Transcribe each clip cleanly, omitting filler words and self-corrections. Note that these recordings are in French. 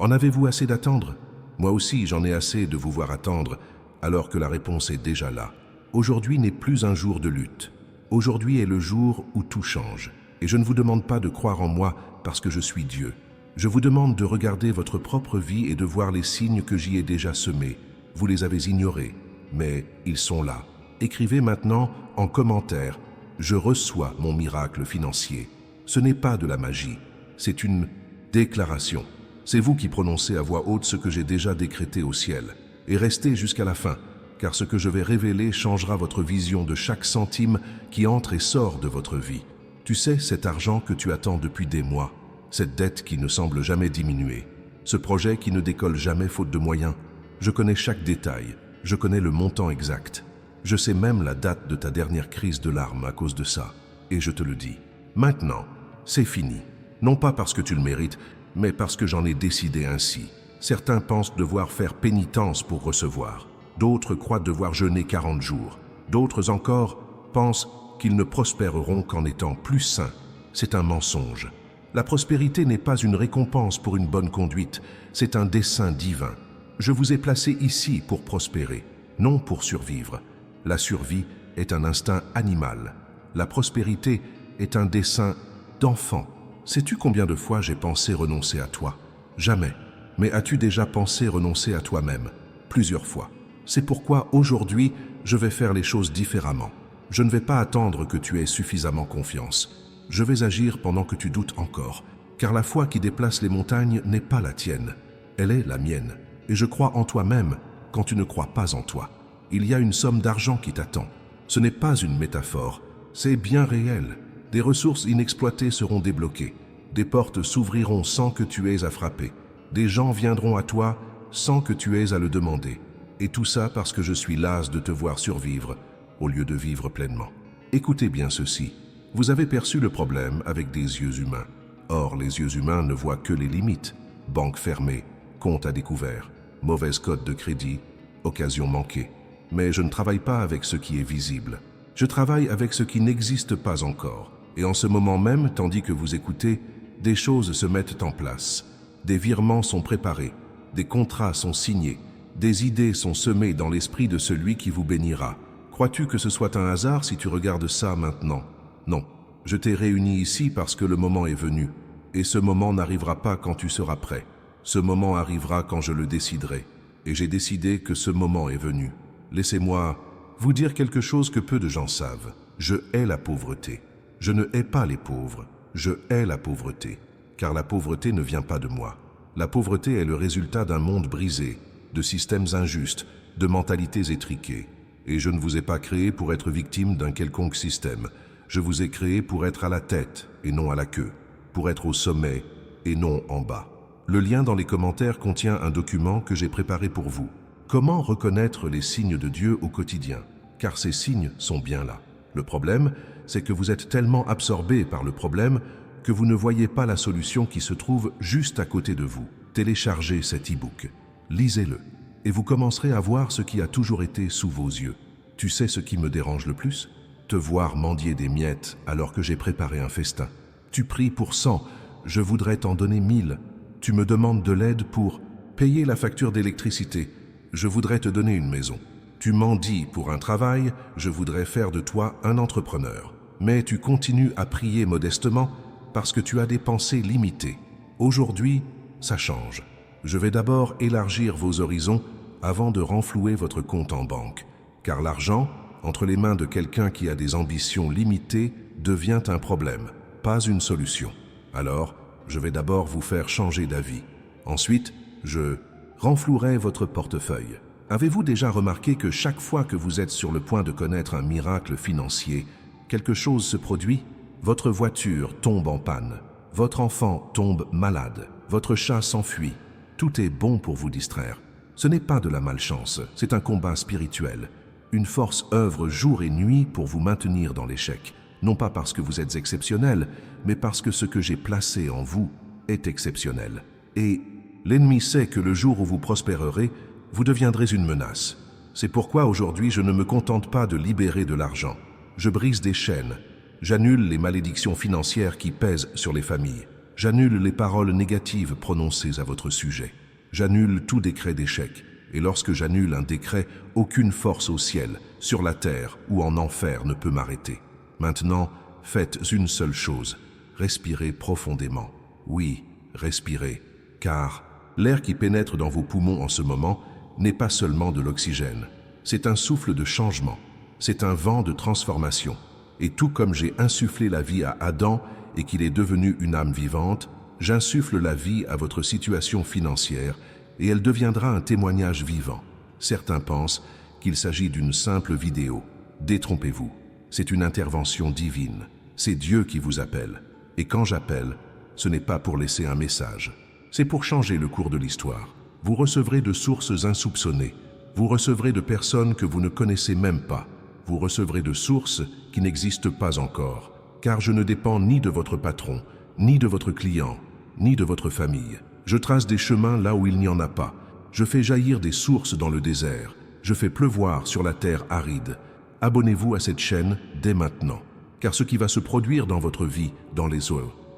En avez-vous assez d'attendre? Moi aussi, j'en ai assez de vous voir attendre, alors que la réponse est déjà là. Aujourd'hui n'est plus un jour de lutte. Aujourd'hui est le jour où tout change. Et je ne vous demande pas de croire en moi parce que je suis Dieu. Je vous demande de regarder votre propre vie et de voir les signes que j'y ai déjà semés. Vous les avez ignorés, mais ils sont là. Écrivez maintenant en commentaire « Je reçois mon miracle financier ». Ce n'est pas de la magie, c'est une déclaration. C'est vous qui prononcez à voix haute ce que j'ai déjà décrété au ciel. Et restez jusqu'à la fin, car ce que je vais révéler changera votre vision de chaque centime qui entre et sort de votre vie. Tu sais, cet argent que tu attends depuis des mois, cette dette qui ne semble jamais diminuer, ce projet qui ne décolle jamais faute de moyens, je connais chaque détail, je connais le montant exact. Je sais même la date de ta dernière crise de larmes à cause de ça. Et je te le dis, maintenant, c'est fini. Non pas parce que tu le mérites, mais parce que j'en ai décidé ainsi. Certains pensent devoir faire pénitence pour recevoir. D'autres croient devoir jeûner 40 jours. D'autres encore pensent qu'ils ne prospéreront qu'en étant plus saints. C'est un mensonge. La prospérité n'est pas une récompense pour une bonne conduite, c'est un dessein divin. Je vous ai placé ici pour prospérer, non pour survivre. La survie est un instinct animal. La prospérité est un dessein d'enfant. Sais-tu combien de fois j'ai pensé renoncer à toi? Jamais. Mais as-tu déjà pensé renoncer à toi-même? Plusieurs fois. C'est pourquoi aujourd'hui, je vais faire les choses différemment. Je ne vais pas attendre que tu aies suffisamment confiance. Je vais agir pendant que tu doutes encore, car la foi qui déplace les montagnes n'est pas la tienne. Elle est la mienne. Et je crois en toi-même quand tu ne crois pas en toi. Il y a une somme d'argent qui t'attend. Ce n'est pas une métaphore, c'est bien réel. Des ressources inexploitées seront débloquées. Des portes s'ouvriront sans que tu aies à frapper. Des gens viendront à toi sans que tu aies à le demander. Et tout ça parce que je suis las de te voir survivre au lieu de vivre pleinement. Écoutez bien ceci. Vous avez perçu le problème avec des yeux humains. Or, les yeux humains ne voient que les limites. Banque fermée, compte à découvert, mauvaise cote de crédit, occasion manquée. Mais je ne travaille pas avec ce qui est visible. Je travaille avec ce qui n'existe pas encore. Et en ce moment même, tandis que vous écoutez, des choses se mettent en place. Des virements sont préparés, des contrats sont signés, des idées sont semées dans l'esprit de celui qui vous bénira. Crois-tu que ce soit un hasard si tu regardes ça maintenant? Non. Je t'ai réuni ici parce que le moment est venu. Et ce moment n'arrivera pas quand tu seras prêt. Ce moment arrivera quand je le déciderai. Et j'ai décidé que ce moment est venu. Laissez-moi vous dire quelque chose que peu de gens savent. Je hais la pauvreté. Je ne hais pas les pauvres. Je hais la pauvreté. Car la pauvreté ne vient pas de moi. La pauvreté est le résultat d'un monde brisé, de systèmes injustes, de mentalités étriquées. Et je ne vous ai pas créé pour être victime d'un quelconque système. Je vous ai créé pour être à la tête et non à la queue, pour être au sommet et non en bas. Le lien dans les commentaires contient un document que j'ai préparé pour vous. Comment reconnaître les signes de Dieu au quotidien? Car ces signes sont bien là. Le problème, c'est que vous êtes tellement absorbé par le problème que vous ne voyez pas la solution qui se trouve juste à côté de vous. Téléchargez cet e-book, lisez-le, et vous commencerez à voir ce qui a toujours été sous vos yeux. Tu sais ce qui me dérange le plus? Te voir mendier des miettes alors que j'ai préparé un festin. Tu pries pour 100, je voudrais t'en donner 1000. Tu me demandes de l'aide pour payer la facture d'électricité. Je voudrais te donner une maison. Tu mendies pour un travail, je voudrais faire de toi un entrepreneur. Mais tu continues à prier modestement parce que tu as des pensées limitées. Aujourd'hui, ça change. Je vais d'abord élargir vos horizons avant de renflouer votre compte en banque. Car l'argent, entre les mains de quelqu'un qui a des ambitions limitées, devient un problème, pas une solution. Alors, je vais d'abord vous faire changer d'avis. Ensuite, je renflouerai votre portefeuille. Avez-vous déjà remarqué que chaque fois que vous êtes sur le point de connaître un miracle financier, quelque chose se produit? Votre voiture tombe en panne, votre enfant tombe malade, votre chat s'enfuit. Tout est bon pour vous distraire. Ce n'est pas de la malchance, c'est un combat spirituel. Une force œuvre jour et nuit pour vous maintenir dans l'échec. Non pas parce que vous êtes exceptionnel, mais parce que ce que j'ai placé en vous est exceptionnel. Et l'ennemi sait que le jour où vous prospérerez, vous deviendrez une menace. C'est pourquoi aujourd'hui je ne me contente pas de libérer de l'argent. Je brise des chaînes. J'annule les malédictions financières qui pèsent sur les familles. J'annule les paroles négatives prononcées à votre sujet. J'annule tout décret d'échec. Et lorsque j'annule un décret, aucune force au ciel, sur la terre ou en enfer ne peut m'arrêter. Maintenant, faites une seule chose. Respirez profondément. Oui, respirez. Car l'air qui pénètre dans vos poumons en ce moment n'est pas seulement de l'oxygène. C'est un souffle de changement. C'est un vent de transformation. Et tout comme j'ai insufflé la vie à Adam et qu'il est devenu une âme vivante, j'insuffle la vie à votre situation financière et elle deviendra un témoignage vivant. Certains pensent qu'il s'agit d'une simple vidéo. Détrompez-vous. C'est une intervention divine. C'est Dieu qui vous appelle. Et quand j'appelle, ce n'est pas pour laisser un message. C'est pour changer le cours de l'histoire. Vous recevrez de sources insoupçonnées. Vous recevrez de personnes que vous ne connaissez même pas. Vous recevrez de sources qui n'existent pas encore. Car je ne dépends ni de votre patron, ni de votre client, ni de votre famille. Je trace des chemins là où il n'y en a pas. Je fais jaillir des sources dans le désert. Je fais pleuvoir sur la terre aride. Abonnez-vous à cette chaîne dès maintenant. Car ce qui va se produire dans votre vie, dans les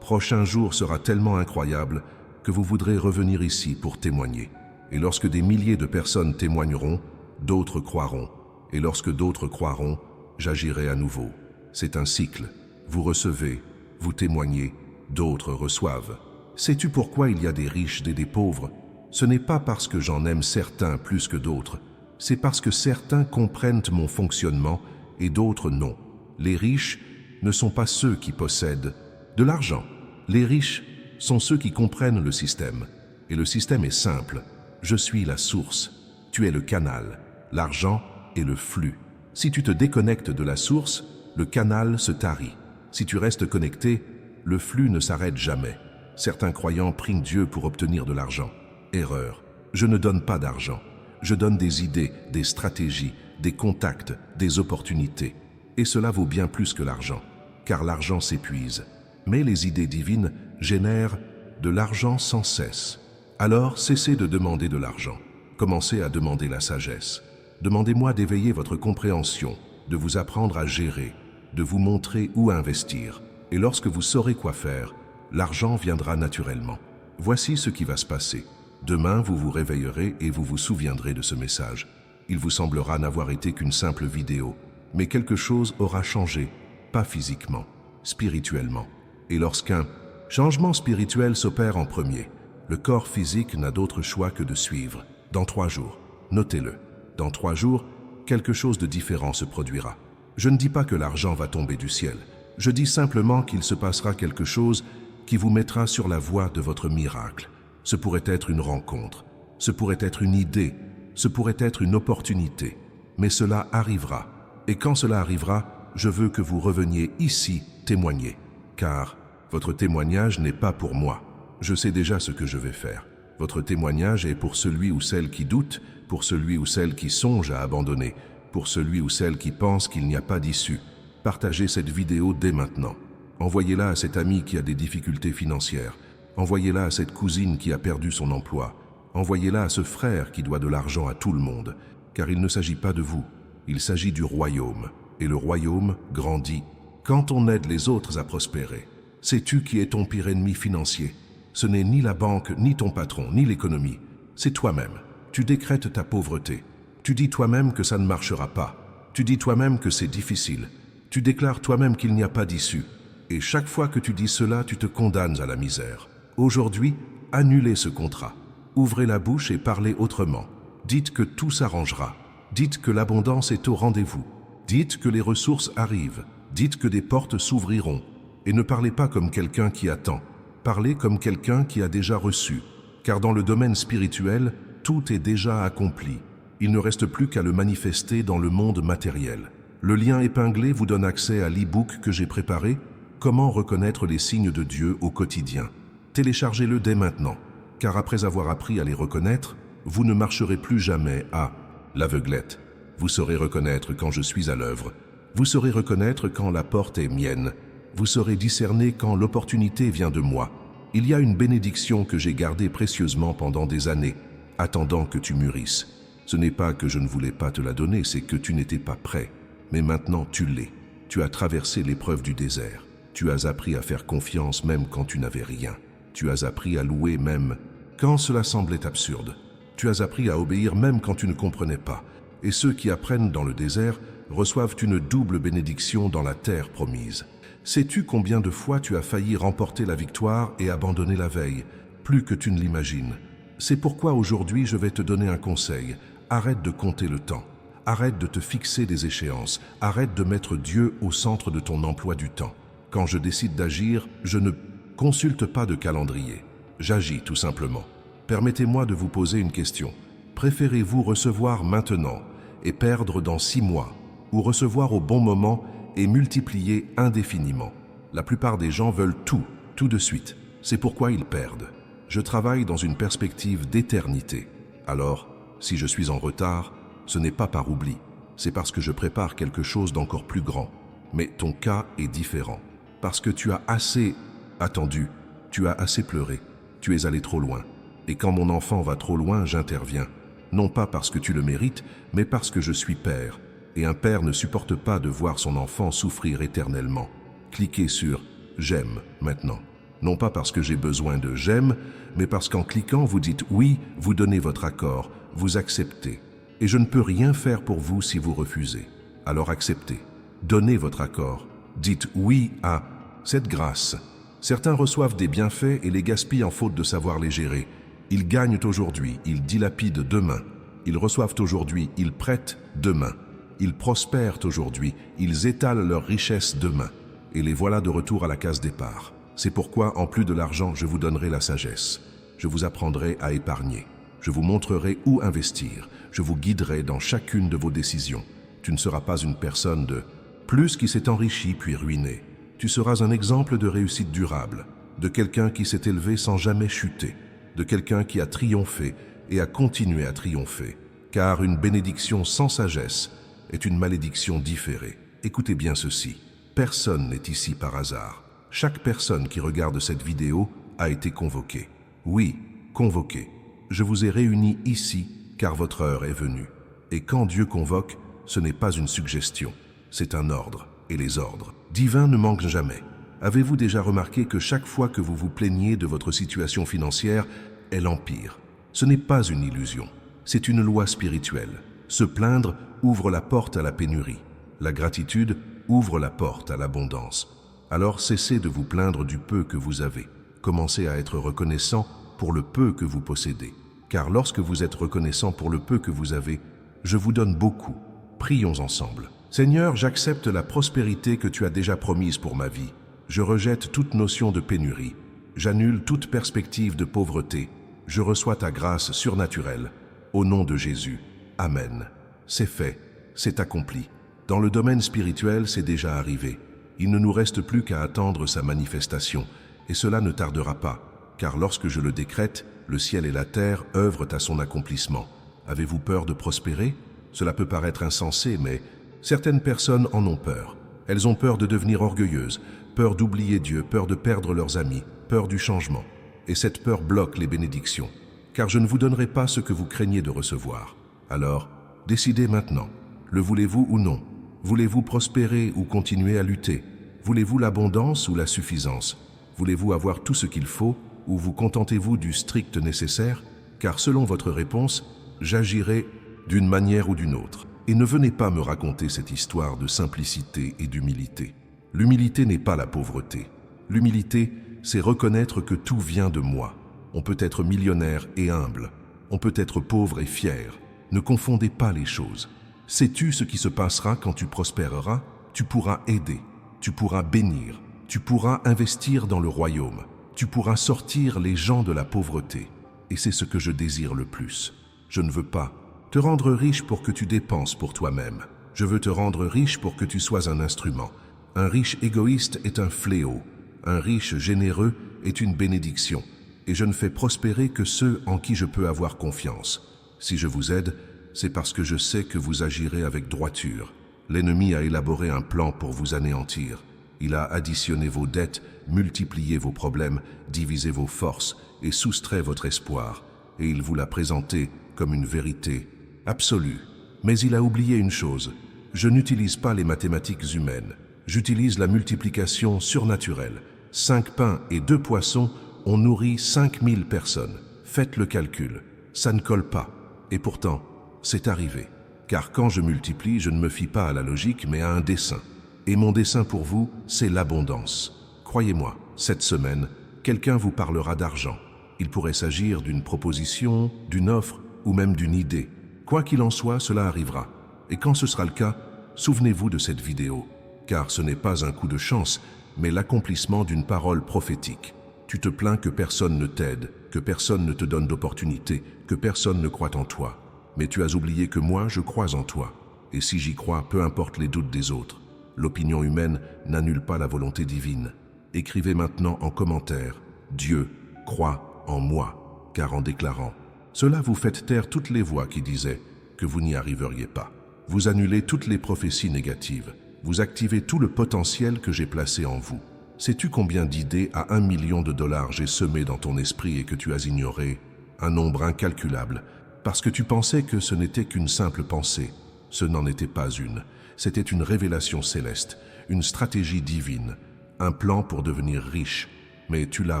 prochains jours sera tellement incroyable que vous voudrez revenir ici pour témoigner. Et lorsque des milliers de personnes témoigneront, d'autres croiront. Et lorsque d'autres croiront, j'agirai à nouveau. C'est un cycle. Vous recevez, vous témoignez, d'autres reçoivent. Sais-tu pourquoi il y a des riches et des pauvres? Ce n'est pas parce que j'en aime certains plus que d'autres. C'est parce que certains comprennent mon fonctionnement et d'autres non. Les riches ne sont pas ceux qui possèdent de l'argent. Les riches sont ceux qui comprennent le système. Et le système est simple. Je suis la source. Tu es le canal. L'argent est le flux. Si tu te déconnectes de la source, le canal se tarit. Si tu restes connecté, le flux ne s'arrête jamais. Certains croyants prient Dieu pour obtenir de l'argent. Erreur. Je ne donne pas d'argent. Je donne des idées, des stratégies, des contacts, des opportunités. Et cela vaut bien plus que l'argent, car l'argent s'épuise. Mais les idées divines génèrent de l'argent sans cesse. Alors, cessez de demander de l'argent. Commencez à demander la sagesse. Demandez-moi d'éveiller votre compréhension, de vous apprendre à gérer, de vous montrer où investir. Et lorsque vous saurez quoi faire, l'argent viendra naturellement. Voici ce qui va se passer. Demain, vous vous réveillerez et vous vous souviendrez de ce message. Il vous semblera n'avoir été qu'une simple vidéo, mais quelque chose aura changé, pas physiquement, spirituellement. Et lorsqu'un changement spirituel s'opère en premier, le corps physique n'a d'autre choix que de suivre. Dans 3 jours, notez-le, dans 3 jours, quelque chose de différent se produira. Je ne dis pas que l'argent va tomber du ciel. Je dis simplement qu'il se passera quelque chose qui vous mettra sur la voie de votre miracle. Ce pourrait être une rencontre, ce pourrait être une idée, ce pourrait être une opportunité. Mais cela arrivera. Et quand cela arrivera, je veux que vous reveniez ici témoigner. Car votre témoignage n'est pas pour moi. Je sais déjà ce que je vais faire. Votre témoignage est pour celui ou celle qui doute, pour celui ou celle qui songe à abandonner, pour celui ou celle qui pense qu'il n'y a pas d'issue. Partagez cette vidéo dès maintenant. Envoyez-la à cet ami qui a des difficultés financières. Envoyez-la à cette cousine qui a perdu son emploi. Envoyez-la à ce frère qui doit de l'argent à tout le monde. Car il ne s'agit pas de vous, il s'agit du royaume. Et le royaume grandit quand on aide les autres à prospérer. Sais-tu qui est ton pire ennemi financier? Ce n'est ni la banque, ni ton patron, ni l'économie. C'est toi-même. Tu décrètes ta pauvreté. Tu dis toi-même que ça ne marchera pas. Tu dis toi-même que c'est difficile. Tu déclares toi-même qu'il n'y a pas d'issue. Et chaque fois que tu dis cela, tu te condamnes à la misère. Aujourd'hui, annulez ce contrat. Ouvrez la bouche et parlez autrement. Dites que tout s'arrangera. Dites que l'abondance est au rendez-vous. Dites que les ressources arrivent. Dites que des portes s'ouvriront. Et ne parlez pas comme quelqu'un qui attend. Parlez comme quelqu'un qui a déjà reçu. Car dans le domaine spirituel, tout est déjà accompli. Il ne reste plus qu'à le manifester dans le monde matériel. Le lien épinglé vous donne accès à l'e-book que j'ai préparé « Comment reconnaître les signes de Dieu au quotidien ». Téléchargez-le dès maintenant, car après avoir appris à les reconnaître, vous ne marcherez plus jamais à l'aveuglette. Vous saurez reconnaître quand je suis à l'œuvre. Vous saurez reconnaître quand la porte est mienne. Vous saurez discerner quand l'opportunité vient de moi. Il y a une bénédiction que j'ai gardée précieusement pendant des années, attendant que tu mûrisses. Ce n'est pas que je ne voulais pas te la donner, c'est que tu n'étais pas prêt. Mais maintenant tu l'es. Tu as traversé l'épreuve du désert. Tu as appris à faire confiance même quand tu n'avais rien. Tu as appris à louer même quand cela semblait absurde. Tu as appris à obéir même quand tu ne comprenais pas. Et ceux qui apprennent dans le désert reçoivent une double bénédiction dans la terre promise. Sais-tu combien de fois tu as failli remporter la victoire et abandonner la veille, plus que tu ne l'imagines? C'est pourquoi aujourd'hui je vais te donner un conseil. Arrête de compter le temps. Arrête de te fixer des échéances. Arrête de mettre Dieu au centre de ton emploi du temps. Quand je décide d'agir, je ne consulte pas de calendrier. J'agis tout simplement. Permettez-moi de vous poser une question. Préférez-vous recevoir maintenant et perdre dans 6 mois, ou recevoir au bon moment et multiplier indéfiniment? La plupart des gens veulent tout de suite. C'est pourquoi ils perdent. Je travaille dans une perspective d'éternité. Alors, si je suis en retard, ce n'est pas par oubli, c'est parce que je prépare quelque chose d'encore plus grand. Mais ton cas est différent. Parce que tu as assez attendu, tu as assez pleuré, tu es allé trop loin. Et quand mon enfant va trop loin, j'interviens. Non pas parce que tu le mérites, mais parce que je suis père. Et un père ne supporte pas de voir son enfant souffrir éternellement. Cliquez sur « J'aime » maintenant. Non pas parce que j'ai besoin de « j'aime », mais parce qu'en cliquant, vous dites « oui », vous donnez votre accord, vous acceptez. Et je ne peux rien faire pour vous si vous refusez. Alors acceptez. Donnez votre accord. Dites « oui » à cette grâce. Certains reçoivent des bienfaits et les gaspillent en faute de savoir les gérer. Ils gagnent aujourd'hui, ils dilapident demain. Ils reçoivent aujourd'hui, ils prêtent demain. Ils prospèrent aujourd'hui, ils étalent leur richesse demain. Et les voilà de retour à la case départ. C'est pourquoi, en plus de l'argent, je vous donnerai la sagesse. Je vous apprendrai à épargner. Je vous montrerai où investir. Je vous guiderai dans chacune de vos décisions. Tu ne seras pas une personne de plus qui s'est enrichi puis ruiné. Tu seras un exemple de réussite durable, de quelqu'un qui s'est élevé sans jamais chuter, de quelqu'un qui a triomphé et a continué à triompher. Car une bénédiction sans sagesse est une malédiction différée. Écoutez bien ceci. Personne n'est ici par hasard. Chaque personne qui regarde cette vidéo a été convoquée. Oui, convoquée. Je vous ai réunis ici car votre heure est venue. Et quand Dieu convoque, ce n'est pas une suggestion, c'est un ordre. Et les ordres divins ne manquent jamais. Avez-vous déjà remarqué que chaque fois que vous vous plaignez de votre situation financière, elle empire? Ce n'est pas une illusion, c'est une loi spirituelle. Se plaindre ouvre la porte à la pénurie. La gratitude ouvre la porte à l'abondance. Alors cessez de vous plaindre du peu que vous avez. Commencez à être reconnaissant pour le peu que vous possédez. Car lorsque vous êtes reconnaissant pour le peu que vous avez, je vous donne beaucoup. Prions ensemble. Seigneur, j'accepte la prospérité que tu as déjà promise pour ma vie. Je rejette toute notion de pénurie. J'annule toute perspective de pauvreté. Je reçois ta grâce surnaturelle. Au nom de Jésus. Amen. C'est fait, c'est accompli. Dans le domaine spirituel, c'est déjà arrivé. Il ne nous reste plus qu'à attendre sa manifestation. Et cela ne tardera pas, car lorsque je le décrète, le ciel et la terre œuvrent à son accomplissement. Avez-vous peur de prospérer? Cela peut paraître insensé, mais certaines personnes en ont peur. Elles ont peur de devenir orgueilleuses, peur d'oublier Dieu, peur de perdre leurs amis, peur du changement. Et cette peur bloque les bénédictions, car je ne vous donnerai pas ce que vous craignez de recevoir. Alors, décidez maintenant. Le voulez-vous ou non? Voulez-vous prospérer ou continuer à lutter? Voulez-vous l'abondance ou la suffisance? Voulez-vous avoir tout ce qu'il faut ou vous contentez-vous du strict nécessaire? Car selon votre réponse, j'agirai d'une manière ou d'une autre. Et ne venez pas me raconter cette histoire de simplicité et d'humilité. L'humilité n'est pas la pauvreté. L'humilité, c'est reconnaître que tout vient de moi. On peut être millionnaire et humble. On peut être pauvre et fier. Ne confondez pas les choses. Sais-tu ce qui se passera quand tu prospéreras? Tu pourras aider, tu pourras bénir, tu pourras investir dans le royaume, tu pourras sortir les gens de la pauvreté. Et c'est ce que je désire le plus. Je ne veux pas te rendre riche pour que tu dépenses pour toi-même. Je veux te rendre riche pour que tu sois un instrument. Un riche égoïste est un fléau. Un riche généreux est une bénédiction. Et je ne fais prospérer que ceux en qui je peux avoir confiance. Si je vous aide, c'est parce que je sais que vous agirez avec droiture. L'ennemi a élaboré un plan pour vous anéantir. Il a additionné vos dettes, multiplié vos problèmes, divisé vos forces et soustrait votre espoir. Et il vous l'a présenté comme une vérité absolue. Mais il a oublié une chose. Je n'utilise pas les mathématiques humaines. J'utilise la multiplication surnaturelle. 5 pains et 2 poissons ont nourri 5000 personnes. Faites le calcul. Ça ne colle pas. Et pourtant, c'est arrivé. Car quand je multiplie, je ne me fie pas à la logique, mais à un dessein. Et mon dessein pour vous, c'est l'abondance. Croyez-moi, cette semaine, quelqu'un vous parlera d'argent. Il pourrait s'agir d'une proposition, d'une offre ou même d'une idée. Quoi qu'il en soit, cela arrivera. Et quand ce sera le cas, souvenez-vous de cette vidéo. Car ce n'est pas un coup de chance, mais l'accomplissement d'une parole prophétique. Tu te plains que personne ne t'aide, que personne ne te donne d'opportunités, que personne ne croit en toi. Mais tu as oublié que moi, je crois en toi. Et si j'y crois, peu importe les doutes des autres. L'opinion humaine n'annule pas la volonté divine. Écrivez maintenant en commentaire « Dieu croit en moi », car en déclarant cela, vous faites taire toutes les voix qui disaient que vous n'y arriveriez pas. Vous annulez toutes les prophéties négatives. Vous activez tout le potentiel que j'ai placé en vous. Sais-tu combien d'idées à 1 million de dollars j'ai semé dans ton esprit et que tu as ignoré? Un nombre incalculable, parce que tu pensais que ce n'était qu'une simple pensée. Ce n'en était pas une. C'était une révélation céleste, une stratégie divine, un plan pour devenir riche. Mais tu l'as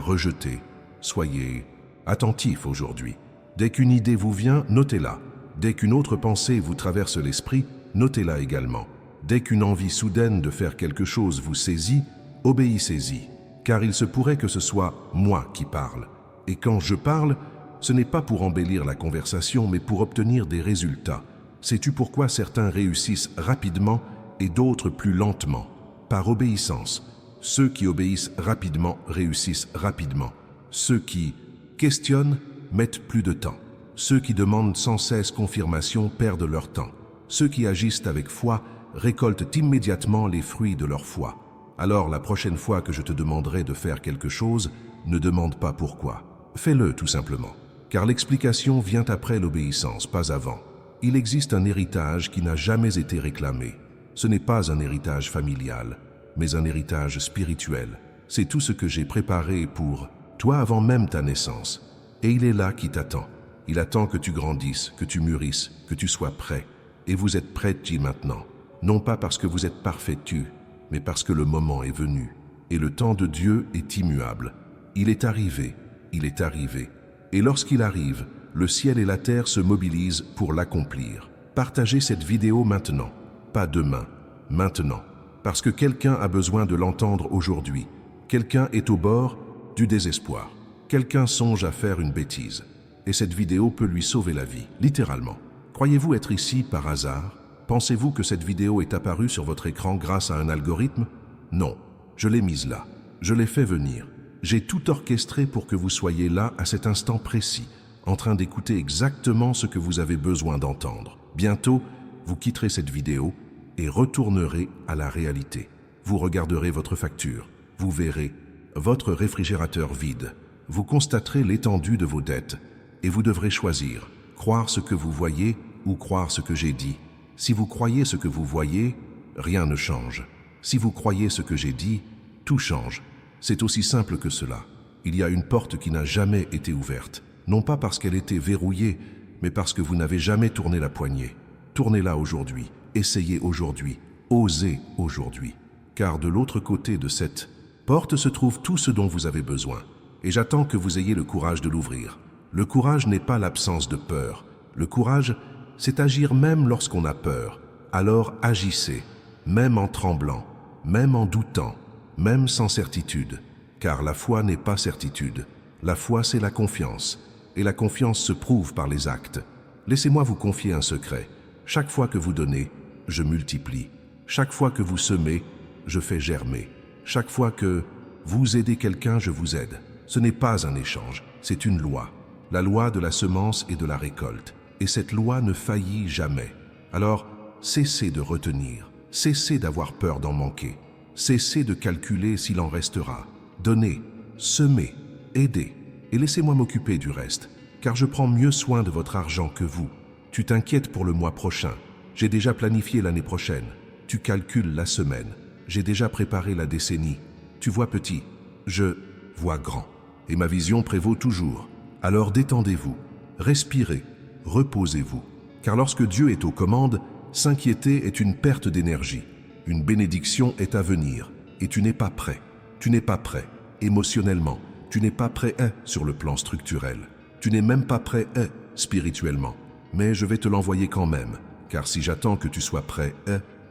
rejeté. Soyez attentifs aujourd'hui. Dès qu'une idée vous vient, notez-la. Dès qu'une autre pensée vous traverse l'esprit, notez-la également. Dès qu'une envie soudaine de faire quelque chose vous saisit, obéissez-y. Car il se pourrait que ce soit moi qui parle. Et quand je parle, ce n'est pas pour embellir la conversation, mais pour obtenir des résultats. Sais-tu pourquoi certains réussissent rapidement et d'autres plus lentement? Par obéissance. Ceux qui obéissent rapidement réussissent rapidement. Ceux qui questionnent mettent plus de temps. Ceux qui demandent sans cesse confirmation perdent leur temps. Ceux qui agissent avec foi récoltent immédiatement les fruits de leur foi. Alors la prochaine fois que je te demanderai de faire quelque chose, ne demande pas pourquoi. Fais-le tout simplement. Car l'explication vient après l'obéissance, pas avant. Il existe un héritage qui n'a jamais été réclamé. Ce n'est pas un héritage familial, mais un héritage spirituel. C'est tout ce que j'ai préparé pour toi avant même ta naissance. Et il est là qui t'attend. Il attend que tu grandisses, que tu mûrisses, que tu sois prêt. Et vous êtes prêts maintenant. Non pas parce que vous êtes parfaitus, mais parce que le moment est venu. Et le temps de Dieu est immuable. Il est arrivé, il est arrivé. Et lorsqu'il arrive, le ciel et la terre se mobilisent pour l'accomplir. Partagez cette vidéo maintenant, pas demain, maintenant. Parce que quelqu'un a besoin de l'entendre aujourd'hui. Quelqu'un est au bord du désespoir. Quelqu'un songe à faire une bêtise. Et cette vidéo peut lui sauver la vie, littéralement. Croyez-vous être ici par hasard? Pensez-vous que cette vidéo est apparue sur votre écran grâce à un algorithme? Non, je l'ai mise là. Je l'ai fait venir. J'ai tout orchestré pour que vous soyez là à cet instant précis, en train d'écouter exactement ce que vous avez besoin d'entendre. Bientôt, vous quitterez cette vidéo et retournerez à la réalité. Vous regarderez votre facture. Vous verrez votre réfrigérateur vide. Vous constaterez l'étendue de vos dettes et vous devrez choisir, croire ce que vous voyez ou croire ce que j'ai dit. Si vous croyez ce que vous voyez, rien ne change. Si vous croyez ce que j'ai dit, tout change. C'est aussi simple que cela. Il y a une porte qui n'a jamais été ouverte, non pas parce qu'elle était verrouillée, mais parce que vous n'avez jamais tourné la poignée. Tournez-la aujourd'hui, essayez aujourd'hui, osez aujourd'hui. Car de l'autre côté de cette porte se trouve tout ce dont vous avez besoin. Et j'attends que vous ayez le courage de l'ouvrir. Le courage n'est pas l'absence de peur. Le courage, c'est agir même lorsqu'on a peur. Alors agissez, même en tremblant, même en doutant, même sans certitude. Car la foi n'est pas certitude. La foi, c'est la confiance. Et la confiance se prouve par les actes. Laissez-moi vous confier un secret. Chaque fois que vous donnez, je multiplie. Chaque fois que vous semez, je fais germer. Chaque fois que vous aidez quelqu'un, je vous aide. Ce n'est pas un échange, c'est une loi. La loi de la semence et de la récolte. Et cette loi ne faillit jamais. Alors, cessez de retenir. Cessez d'avoir peur d'en manquer. Cessez de calculer s'il en restera. Donnez, semez, aidez. Et laissez-moi m'occuper du reste, car je prends mieux soin de votre argent que vous. Tu t'inquiètes pour le mois prochain. J'ai déjà planifié l'année prochaine. Tu calcules la semaine. J'ai déjà préparé la décennie. Tu vois petit, je vois grand. Et ma vision prévaut toujours. Alors détendez-vous, respirez, reposez-vous. Car lorsque Dieu est aux commandes, s'inquiéter est une perte d'énergie. Une bénédiction est à venir et tu n'es pas prêt. Tu n'es pas prêt émotionnellement. Tu n'es pas prêt sur le plan structurel. Tu n'es même pas prêt spirituellement. Mais je vais te l'envoyer quand même, car si j'attends que tu sois prêt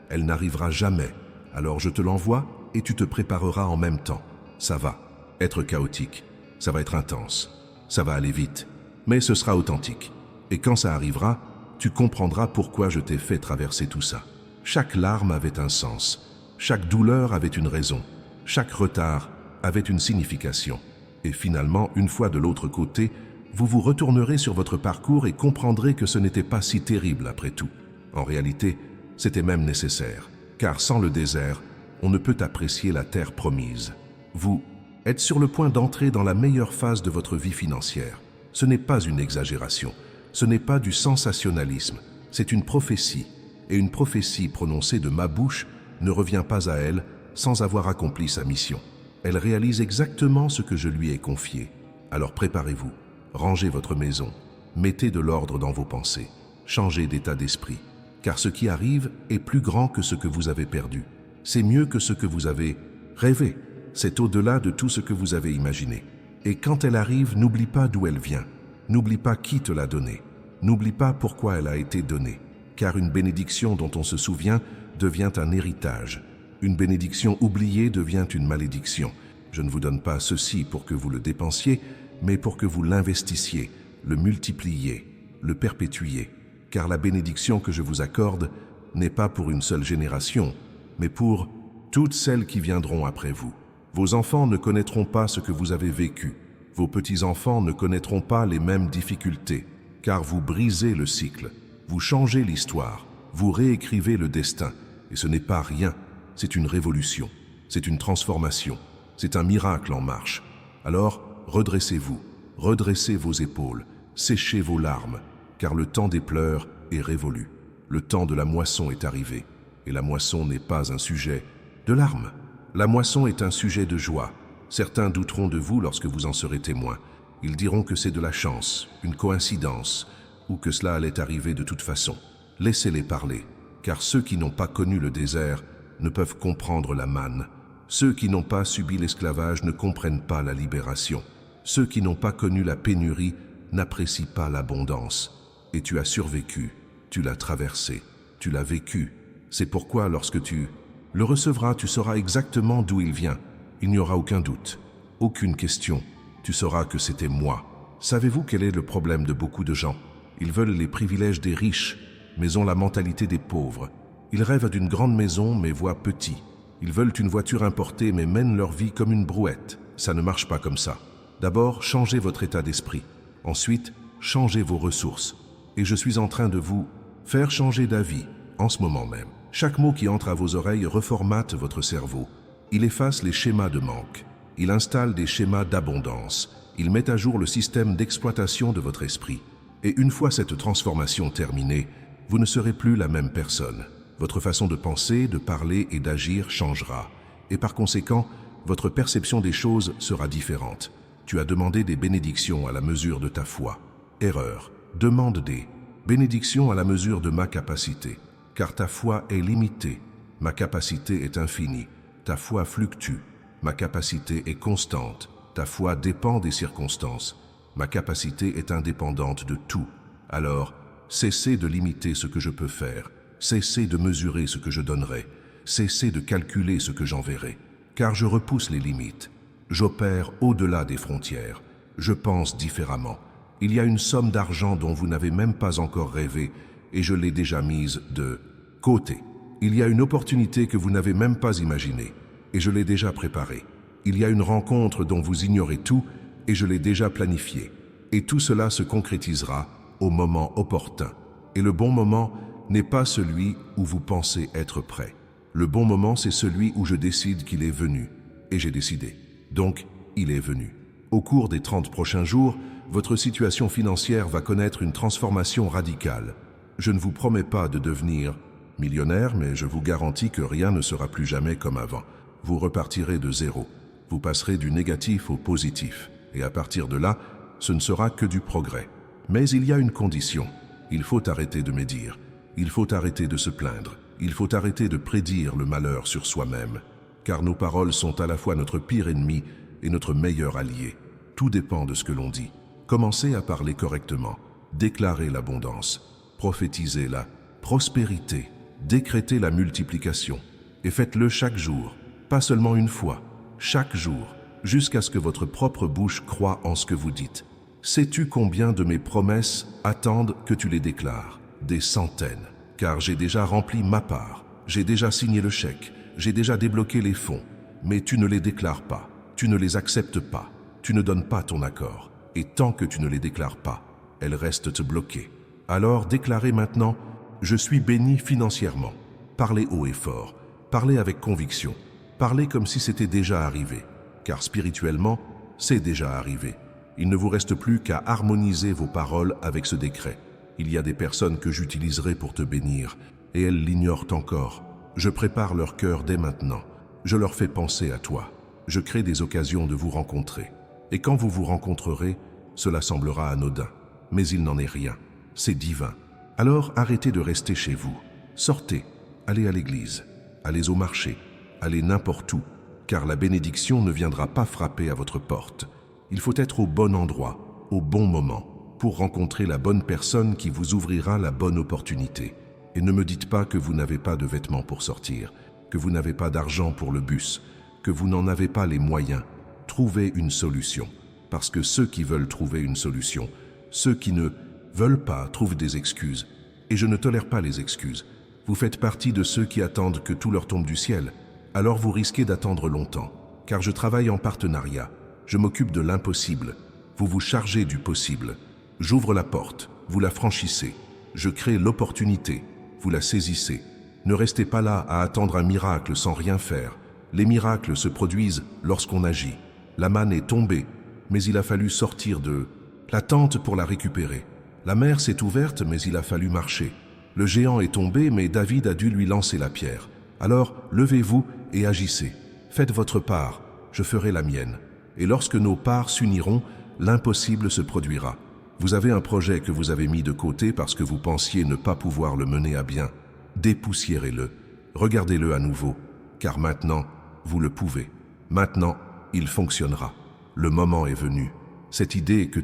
elle n'arrivera jamais. Alors je te l'envoie et tu te prépareras en même temps. Ça va être chaotique, ça va être intense, ça va aller vite, mais ce sera authentique. Et quand ça arrivera, tu comprendras pourquoi je t'ai fait traverser tout ça. Chaque larme avait un sens, chaque douleur avait une raison, chaque retard avait une signification. Et finalement, une fois de l'autre côté, vous vous retournerez sur votre parcours et comprendrez que ce n'était pas si terrible après tout. En réalité, c'était même nécessaire, car sans le désert, on ne peut apprécier la terre promise. Vous êtes sur le point d'entrer dans la meilleure phase de votre vie financière. Ce n'est pas une exagération, ce n'est pas du sensationnalisme, c'est une prophétie. Et une prophétie prononcée de ma bouche ne revient pas à elle sans avoir accompli sa mission. Elle réalise exactement ce que je lui ai confié. Alors préparez-vous, rangez votre maison, mettez de l'ordre dans vos pensées, changez d'état d'esprit, car ce qui arrive est plus grand que ce que vous avez perdu. C'est mieux que ce que vous avez rêvé. C'est au-delà de tout ce que vous avez imaginé. Et quand elle arrive, n'oublie pas d'où elle vient. N'oublie pas qui te l'a donnée. N'oublie pas pourquoi elle a été donnée. Car une bénédiction dont on se souvient devient un héritage. Une bénédiction oubliée devient une malédiction. Je ne vous donne pas ceci pour que vous le dépensiez, mais pour que vous l'investissiez, le multipliez, le perpétuiez. Car la bénédiction que je vous accorde n'est pas pour une seule génération, mais pour toutes celles qui viendront après vous. Vos enfants ne connaîtront pas ce que vous avez vécu. Vos petits-enfants ne connaîtront pas les mêmes difficultés, car vous brisez le cycle, vous changez l'histoire, vous réécrivez le destin. Et ce n'est pas rien, c'est une révolution, c'est une transformation, c'est un miracle en marche. Alors, redressez-vous, redressez vos épaules, séchez vos larmes, car le temps des pleurs est révolu. Le temps de la moisson est arrivé, et la moisson n'est pas un sujet de larmes. La moisson est un sujet de joie. Certains douteront de vous lorsque vous en serez témoins. Ils diront que c'est de la chance, une coïncidence, ou que cela allait arriver de toute façon. Laissez-les parler, car ceux qui n'ont pas connu le désert ne peuvent comprendre la manne. Ceux qui n'ont pas subi l'esclavage ne comprennent pas la libération. Ceux qui n'ont pas connu la pénurie n'apprécient pas l'abondance. Et tu as survécu, tu l'as traversé, tu l'as vécu. C'est pourquoi lorsque tu le recevras, tu sauras exactement d'où il vient. Il n'y aura aucun doute, aucune question. Tu sauras que c'était moi. Savez-vous quel est le problème de beaucoup de gens? Ils veulent les privilèges des riches, mais ont la mentalité des pauvres. Ils rêvent d'une grande maison, mais voient petit. Ils veulent une voiture importée, mais mènent leur vie comme une brouette. Ça ne marche pas comme ça. D'abord, changez votre état d'esprit. Ensuite, changez vos ressources. Et je suis en train de vous faire changer d'avis, en ce moment même. Chaque mot qui entre à vos oreilles reformate votre cerveau. Il efface les schémas de manque. Il installe des schémas d'abondance. Il met à jour le système d'exploitation de votre esprit. Et une fois cette transformation terminée, vous ne serez plus la même personne. Votre façon de penser, de parler et d'agir changera. Et par conséquent, votre perception des choses sera différente. Tu as demandé des bénédictions à la mesure de ta foi. Erreur. Demande des bénédictions à la mesure de ma capacité. Car ta foi est limitée. Ma capacité est infinie. Ta foi fluctue. Ma capacité est constante. Ta foi dépend des circonstances. Ma capacité est indépendante de tout. Alors, cessez de limiter ce que je peux faire. Cessez de mesurer ce que je donnerai. Cessez de calculer ce que j'enverrai. Car je repousse les limites. J'opère au-delà des frontières. Je pense différemment. Il y a une somme d'argent dont vous n'avez même pas encore rêvé et je l'ai déjà mise de côté. Il y a une opportunité que vous n'avez même pas imaginée et je l'ai déjà préparée. Il y a une rencontre dont vous ignorez tout et je l'ai déjà planifiée. Et tout cela se concrétisera au moment opportun. Et le bon moment n'est pas celui où vous pensez être prêt. Le bon moment, c'est celui où je décide qu'il est venu. Et j'ai décidé. Donc, il est venu. Au cours des 30 prochains jours, votre situation financière va connaître une transformation radicale. Je ne vous promets pas de devenir millionnaire, mais je vous garantis que rien ne sera plus jamais comme avant. Vous repartirez de zéro. Vous passerez du négatif au positif. Et à partir de là, ce ne sera que du progrès. Mais il y a une condition. Il faut arrêter de médire. Il faut arrêter de se plaindre. Il faut arrêter de prédire le malheur sur soi-même, car nos paroles sont à la fois notre pire ennemi et notre meilleur allié. Tout dépend de ce que l'on dit. Commencez à parler correctement, déclarez l'abondance, prophétisez la prospérité, décrétez la multiplication, et faites-le chaque jour, pas seulement une fois, chaque jour, jusqu'à ce que votre propre bouche croie en ce que vous dites. Sais-tu combien de mes promesses attendent que tu les déclares? Des centaines, car j'ai déjà rempli ma part, j'ai déjà signé le chèque, j'ai déjà débloqué les fonds, mais tu ne les déclares pas, tu ne les acceptes pas, tu ne donnes pas ton accord, et tant que tu ne les déclares pas, elles restent bloquées. Alors déclarez maintenant, je suis béni financièrement. Parlez haut et fort, parlez avec conviction, parlez comme si c'était déjà arrivé, car spirituellement, c'est déjà arrivé. Il ne vous reste plus qu'à harmoniser vos paroles avec ce décret. Il y a des personnes que j'utiliserai pour te bénir, et elles l'ignorent encore. Je prépare leur cœur dès maintenant. Je leur fais penser à toi. Je crée des occasions de vous rencontrer. Et quand vous vous rencontrerez, cela semblera anodin. Mais il n'en est rien. C'est divin. Alors arrêtez de rester chez vous. Sortez, allez à l'église, allez au marché, allez n'importe où, car la bénédiction ne viendra pas frapper à votre porte. Il faut être au bon endroit, au bon moment, pour rencontrer la bonne personne qui vous ouvrira la bonne opportunité. Et ne me dites pas que vous n'avez pas de vêtements pour sortir, que vous n'avez pas d'argent pour le bus, que vous n'en avez pas les moyens. Trouvez une solution, parce que ceux qui veulent trouver une solution, ceux qui ne veulent pas trouvent des excuses. Et je ne tolère pas les excuses. Vous faites partie de ceux qui attendent que tout leur tombe du ciel. Alors vous risquez d'attendre longtemps, car je travaille en partenariat. Je m'occupe de l'impossible. Vous vous chargez du possible. J'ouvre la porte, vous la franchissez. Je crée l'opportunité, vous la saisissez. Ne restez pas là à attendre un miracle sans rien faire. Les miracles se produisent lorsqu'on agit. La manne est tombée, mais il a fallu sortir de la tente pour la récupérer. La mer s'est ouverte, mais il a fallu marcher. Le géant est tombé, mais David a dû lui lancer la pierre. Alors, levez-vous et agissez. Faites votre part, je ferai la mienne. Et lorsque nos parts s'uniront, l'impossible se produira. Vous avez un projet que vous avez mis de côté parce que vous pensiez ne pas pouvoir le mener à bien. Dépoussiérez-le, regardez-le à nouveau, car maintenant, vous le pouvez. Maintenant, il fonctionnera. Le moment est venu. Cette idée que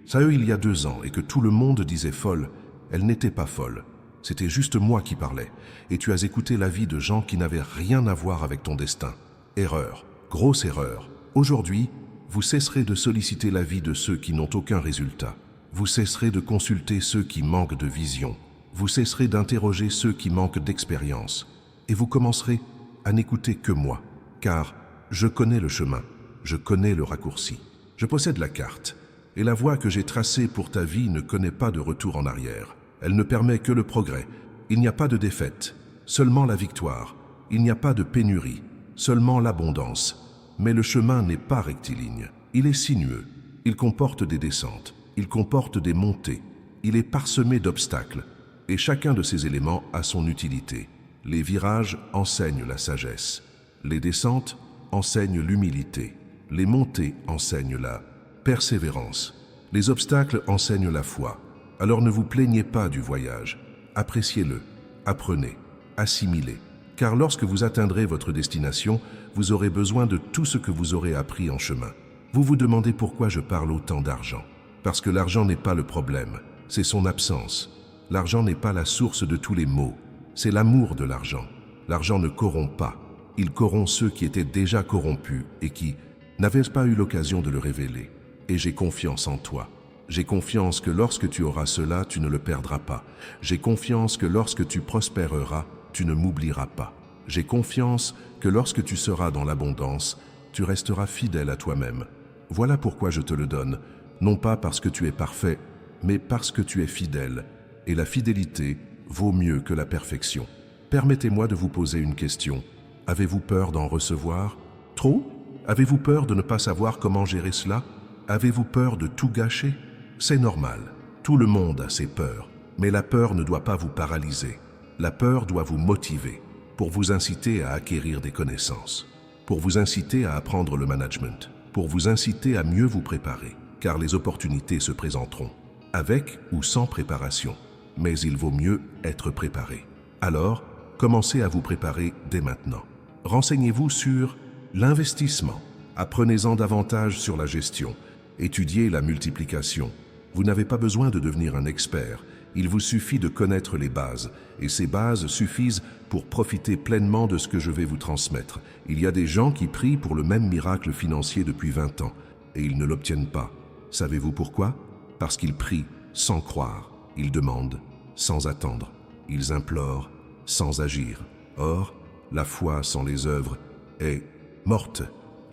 ça a eu il y a 2 ans et que tout le monde disait folle, elle n'était pas folle. C'était juste moi qui parlais. Et tu as écouté l'avis de gens qui n'avaient rien à voir avec ton destin. Erreur, grosse erreur. Aujourd'hui, vous cesserez de solliciter l'avis de ceux qui n'ont aucun résultat. Vous cesserez de consulter ceux qui manquent de vision. Vous cesserez d'interroger ceux qui manquent d'expérience. Et vous commencerez à n'écouter que moi, car je connais le chemin, je connais le raccourci. Je possède la carte, et la voie que j'ai tracée pour ta vie ne connaît pas de retour en arrière. Elle ne permet que le progrès. Il n'y a pas de défaite, seulement la victoire. Il n'y a pas de pénurie, seulement l'abondance. Mais le chemin n'est pas rectiligne. Il est sinueux. Il comporte des descentes. Il comporte des montées. Il est parsemé d'obstacles. Et chacun de ces éléments a son utilité. Les virages enseignent la sagesse. Les descentes enseignent l'humilité. Les montées enseignent la persévérance. Les obstacles enseignent la foi. Alors ne vous plaignez pas du voyage. Appréciez-le, apprenez, assimilez. Car lorsque vous atteindrez votre destination, vous aurez besoin de tout ce que vous aurez appris en chemin. Vous vous demandez pourquoi je parle autant d'argent. Parce que l'argent n'est pas le problème, c'est son absence. L'argent n'est pas la source de tous les maux, c'est l'amour de l'argent. L'argent ne corrompt pas, il corrompt ceux qui étaient déjà corrompus et qui n'avaient pas eu l'occasion de le révéler. Et j'ai confiance en toi. J'ai confiance que lorsque tu auras cela, tu ne le perdras pas. J'ai confiance que lorsque tu prospéreras, tu ne m'oublieras pas. J'ai confiance que lorsque tu seras dans l'abondance, tu resteras fidèle à toi-même. Voilà pourquoi je te le donne, non pas parce que tu es parfait, mais parce que tu es fidèle. Et la fidélité vaut mieux que la perfection. Permettez-moi de vous poser une question. Avez-vous peur d'en recevoir? Trop? Avez-vous peur de ne pas savoir comment gérer cela? Avez-vous peur de tout gâcher? C'est normal. Tout le monde a ses peurs. Mais la peur ne doit pas vous paralyser. La peur doit vous motiver pour vous inciter à acquérir des connaissances, pour vous inciter à apprendre le management, pour vous inciter à mieux vous préparer, car les opportunités se présenteront, avec ou sans préparation. Mais il vaut mieux être préparé. Alors, commencez à vous préparer dès maintenant. Renseignez-vous sur l'investissement. Apprenez-en davantage sur la gestion. Étudiez la multiplication. Vous n'avez pas besoin de devenir un expert. Il vous suffit de connaître les bases. Et ces bases suffisent pour profiter pleinement de ce que je vais vous transmettre. Il y a des gens qui prient pour le même miracle financier depuis 20 ans. Et ils ne l'obtiennent pas. Savez-vous pourquoi? Parce qu'ils prient sans croire. Ils demandent sans attendre. Ils implorent sans agir. Or, la foi sans les œuvres est morte.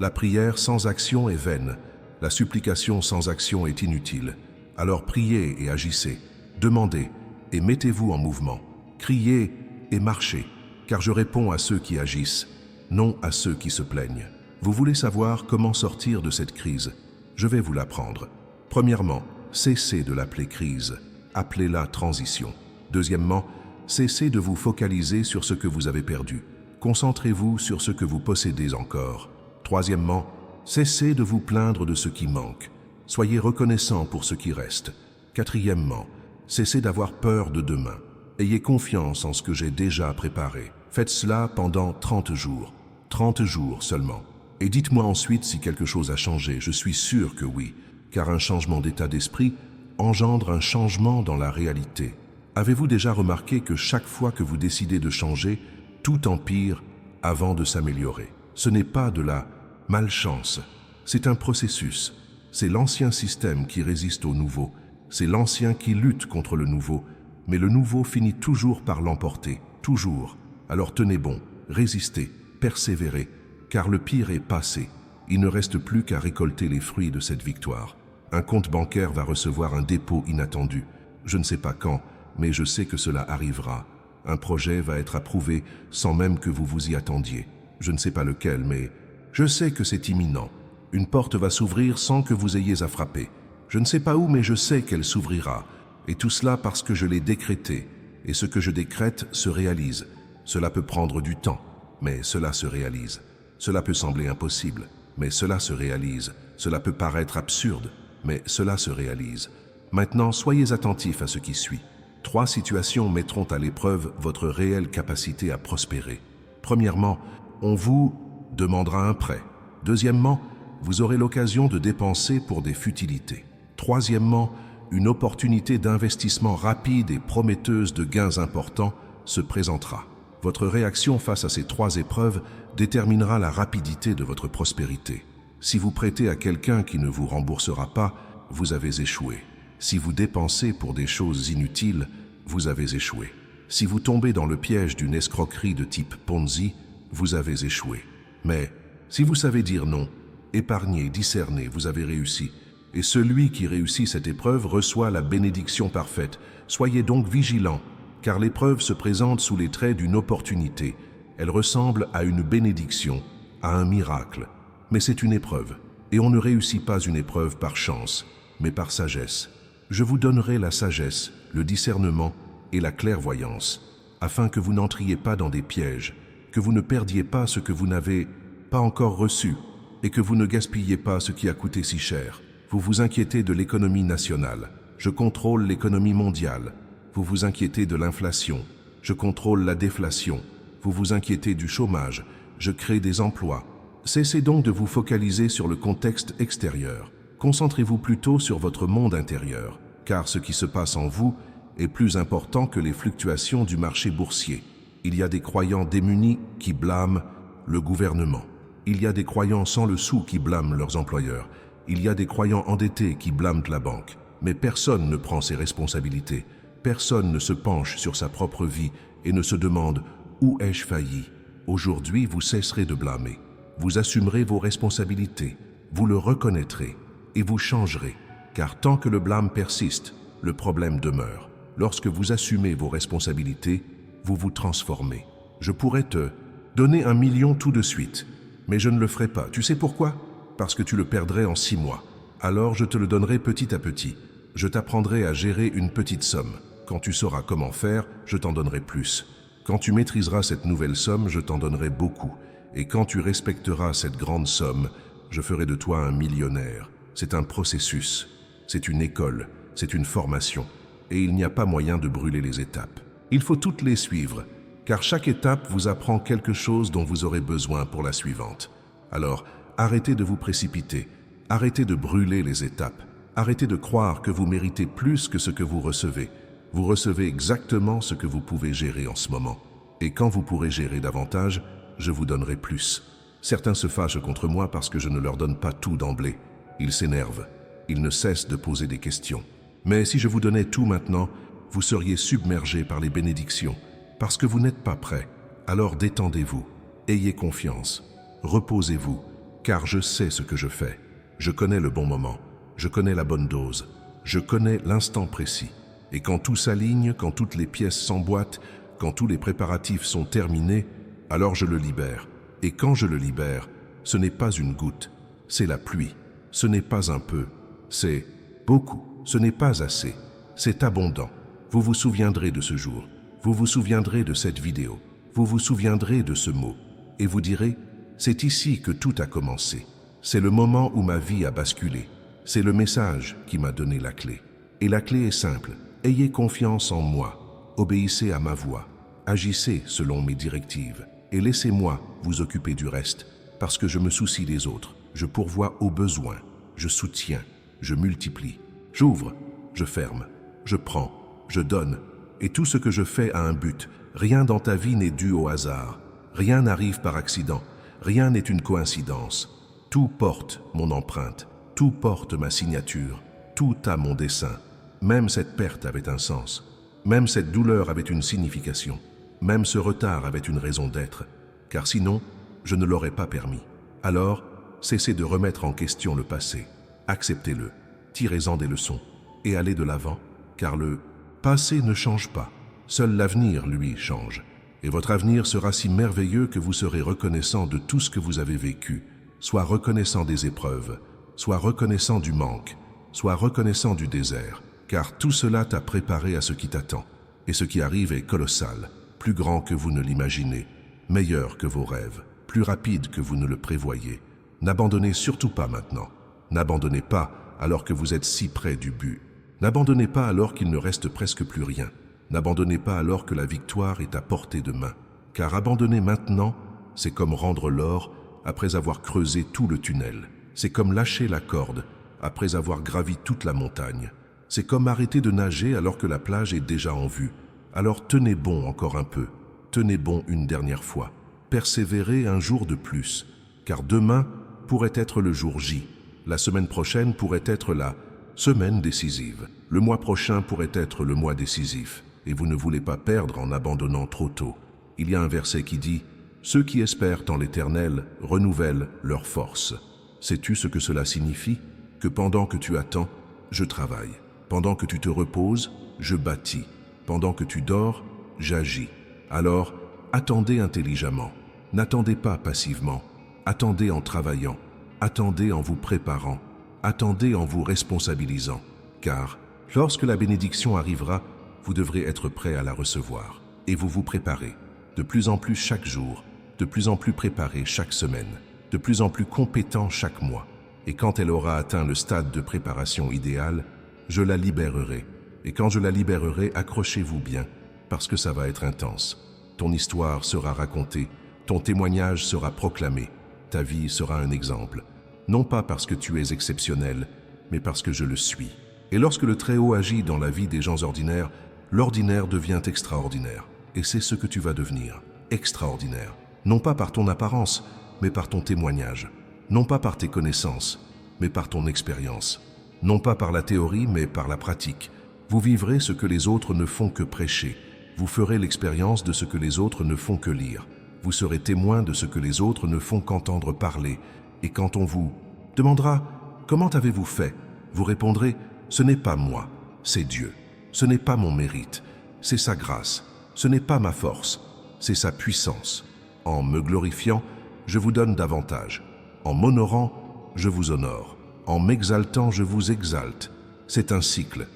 La prière sans action est vaine. La supplication sans action est inutile. Alors priez et agissez. Demandez et mettez-vous en mouvement. Criez et marchez, car je réponds à ceux qui agissent, non à ceux qui se plaignent. Vous voulez savoir comment sortir de cette crise? Je vais vous l'apprendre. Premièrement, cessez de l'appeler crise. Appelez-la transition. Deuxièmement, cessez de vous focaliser sur ce que vous avez perdu. Concentrez-vous sur ce que vous possédez encore. Troisièmement, cessez de vous plaindre de ce qui manque. Soyez reconnaissant pour ce qui reste. Quatrièmement, cessez d'avoir peur de demain. Ayez confiance en ce que j'ai déjà préparé. Faites cela pendant 30 jours. 30 jours seulement. Et dites-moi ensuite si quelque chose a changé. Je suis sûr que oui, car un changement d'état d'esprit engendre un changement dans la réalité. Avez-vous déjà remarqué que chaque fois que vous décidez de changer, tout empire avant de s'améliorer? Ce n'est pas de la malchance, c'est un processus. C'est l'ancien système qui résiste au nouveau. C'est l'ancien qui lutte contre le nouveau. Mais le nouveau finit toujours par l'emporter, toujours. Alors tenez bon, résistez, persévérez, car le pire est passé. Il ne reste plus qu'à récolter les fruits de cette victoire. Un compte bancaire va recevoir un dépôt inattendu. Je ne sais pas quand, mais je sais que cela arrivera. Un projet va être approuvé sans même que vous vous y attendiez. Je ne sais pas lequel, mais je sais que c'est imminent. Une porte va s'ouvrir sans que vous ayez à frapper. Je ne sais pas où, mais je sais qu'elle s'ouvrira. Et tout cela parce que je l'ai décrété. Et ce que je décrète se réalise. Cela peut prendre du temps, mais cela se réalise. Cela peut sembler impossible, mais cela se réalise. Cela peut paraître absurde, mais cela se réalise. Maintenant, soyez attentifs à ce qui suit. 3 situations mettront à l'épreuve votre réelle capacité à prospérer. Premièrement, on vous demandera un prêt. Deuxièmement, vous aurez l'occasion de dépenser pour des futilités. Troisièmement, une opportunité d'investissement rapide et prometteuse de gains importants se présentera. Votre réaction face à ces 3 épreuves déterminera la rapidité de votre prospérité. Si vous prêtez à quelqu'un qui ne vous remboursera pas, vous avez échoué. Si vous dépensez pour des choses inutiles, vous avez échoué. Si vous tombez dans le piège d'une escroquerie de type Ponzi, vous avez échoué. Mais si vous savez dire non, épargner, discerner, vous avez réussi. Et celui qui réussit cette épreuve reçoit la bénédiction parfaite. Soyez donc vigilants, car l'épreuve se présente sous les traits d'une opportunité. Elle ressemble à une bénédiction, à un miracle. Mais c'est une épreuve, et on ne réussit pas une épreuve par chance, mais par sagesse. Je vous donnerai la sagesse, le discernement et la clairvoyance, afin que vous n'entriez pas dans des pièges, que vous ne perdiez pas ce que vous n'avez pas encore reçu, et que vous ne gaspilliez pas ce qui a coûté si cher. Vous vous inquiétez de l'économie nationale. Je contrôle l'économie mondiale. Vous vous inquiétez de l'inflation. Je contrôle la déflation. Vous vous inquiétez du chômage. Je crée des emplois. Cessez donc de vous focaliser sur le contexte extérieur. Concentrez-vous plutôt sur votre monde intérieur, car ce qui se passe en vous est plus important que les fluctuations du marché boursier. Il y a des croyants démunis qui blâment le gouvernement. Il y a des croyants sans le sou qui blâment leurs employeurs. Il y a des croyants endettés qui blâment la banque. Mais personne ne prend ses responsabilités. Personne ne se penche sur sa propre vie et ne se demande « Où ai-je failli ?» Aujourd'hui, vous cesserez de blâmer. Vous assumerez vos responsabilités. Vous le reconnaîtrez et vous changerez. Car tant que le blâme persiste, le problème demeure. Lorsque vous assumez vos responsabilités, vous vous transformez. Je pourrais te donner 1 million tout de suite, mais je ne le ferai pas. Tu sais pourquoi ? Parce que tu le perdrais en 6 mois. Alors je te le donnerai petit à petit. Je t'apprendrai à gérer une petite somme. Quand tu sauras comment faire, je t'en donnerai plus. Quand tu maîtriseras cette nouvelle somme, je t'en donnerai beaucoup. Et quand tu respecteras cette grande somme, je ferai de toi un millionnaire. C'est un processus, c'est une école, c'est une formation. Et il n'y a pas moyen de brûler les étapes. Il faut toutes les suivre, car chaque étape vous apprend quelque chose dont vous aurez besoin pour la suivante. Alors, arrêtez de vous précipiter, arrêtez de brûler les étapes, arrêtez de croire que vous méritez plus que ce que vous recevez. Vous recevez exactement ce que vous pouvez gérer en ce moment. Et quand vous pourrez gérer davantage, je vous donnerai plus. Certains se fâchent contre moi parce que je ne leur donne pas tout d'emblée. Ils s'énervent, ils ne cessent de poser des questions. Mais si je vous donnais tout maintenant, vous seriez submergés par les bénédictions, parce que vous n'êtes pas prêts. Alors détendez-vous, ayez confiance, reposez-vous, car je sais ce que je fais. Je connais le bon moment, je connais la bonne dose, je connais l'instant précis. Et quand tout s'aligne, quand toutes les pièces s'emboîtent, quand tous les préparatifs sont terminés, alors je le libère. Et quand je le libère, ce n'est pas une goutte, c'est la pluie. Ce n'est pas un peu, c'est beaucoup. Ce n'est pas assez, c'est abondant. Vous vous souviendrez de ce jour, vous vous souviendrez de cette vidéo, vous vous souviendrez de ce mot, et vous direz, c'est ici que tout a commencé. C'est le moment où ma vie a basculé. C'est le message qui m'a donné la clé. Et la clé est simple, ayez confiance en moi, obéissez à ma voix, agissez selon mes directives, et laissez-moi vous occuper du reste, parce que je me soucie des autres, je pourvois aux besoins, je soutiens, je multiplie. J'ouvre, je ferme, je prends, je donne, et tout ce que je fais a un but. Rien dans ta vie n'est dû au hasard, rien n'arrive par accident, rien n'est une coïncidence. Tout porte mon empreinte, tout porte ma signature, tout a mon dessein. Même cette perte avait un sens, même cette douleur avait une signification, même ce retard avait une raison d'être, car sinon, je ne l'aurais pas permis. Alors, cessez de remettre en question le passé, acceptez-le. Tirez-en des leçons et allez de l'avant, car le passé ne change pas. Seul l'avenir, lui, change. Et votre avenir sera si merveilleux que vous serez reconnaissant de tout ce que vous avez vécu. Soit reconnaissant des épreuves, soit reconnaissant du manque, soit reconnaissant du désert, car tout cela t'a préparé à ce qui t'attend. Et ce qui arrive est colossal, plus grand que vous ne l'imaginez, meilleur que vos rêves, plus rapide que vous ne le prévoyez. N'abandonnez surtout pas maintenant. N'abandonnez pas alors que vous êtes si près du but. N'abandonnez pas alors qu'il ne reste presque plus rien. N'abandonnez pas alors que la victoire est à portée de main. Car abandonner maintenant, c'est comme rendre l'or après avoir creusé tout le tunnel. C'est comme lâcher la corde après avoir gravi toute la montagne. C'est comme arrêter de nager alors que la plage est déjà en vue. Alors tenez bon encore un peu. Tenez bon une dernière fois. Persévérez un jour de plus. Car demain pourrait être le jour J. La semaine prochaine pourrait être la semaine décisive. Le mois prochain pourrait être le mois décisif. Et vous ne voulez pas perdre en abandonnant trop tôt. Il y a un verset qui dit « Ceux qui espèrent en l'Éternel renouvellent leur force ». Sais-tu ce que cela signifie? Que pendant que tu attends, je travaille. Pendant que tu te reposes, je bâtis. Pendant que tu dors, j'agis. Alors, attendez intelligemment. N'attendez pas passivement. Attendez en travaillant. Attendez en vous préparant, attendez en vous responsabilisant, car lorsque la bénédiction arrivera, vous devrez être prêt à la recevoir. Et vous vous préparez, de plus en plus chaque jour, de plus en plus préparé chaque semaine, de plus en plus compétent chaque mois. Et quand elle aura atteint le stade de préparation idéal, je la libérerai. Et quand je la libérerai, accrochez-vous bien, parce que ça va être intense. Ton histoire sera racontée, ton témoignage sera proclamé, ta vie sera un exemple. Non pas parce que tu es exceptionnel, mais parce que je le suis. Et lorsque le Très-Haut agit dans la vie des gens ordinaires, l'ordinaire devient extraordinaire. Et c'est ce que tu vas devenir, extraordinaire. Non pas par ton apparence, mais par ton témoignage. Non pas par tes connaissances, mais par ton expérience. Non pas par la théorie, mais par la pratique. Vous vivrez ce que les autres ne font que prêcher. Vous ferez l'expérience de ce que les autres ne font que lire. Vous serez témoin de ce que les autres ne font qu'entendre parler. Et quand on vous demandera « Comment avez-vous fait ?», vous répondrez « Ce n'est pas moi, c'est Dieu. Ce n'est pas mon mérite, c'est sa grâce. Ce n'est pas ma force, c'est sa puissance. En me glorifiant, je vous donne davantage. En m'honorant, je vous honore. En m'exaltant, je vous exalte. C'est un cycle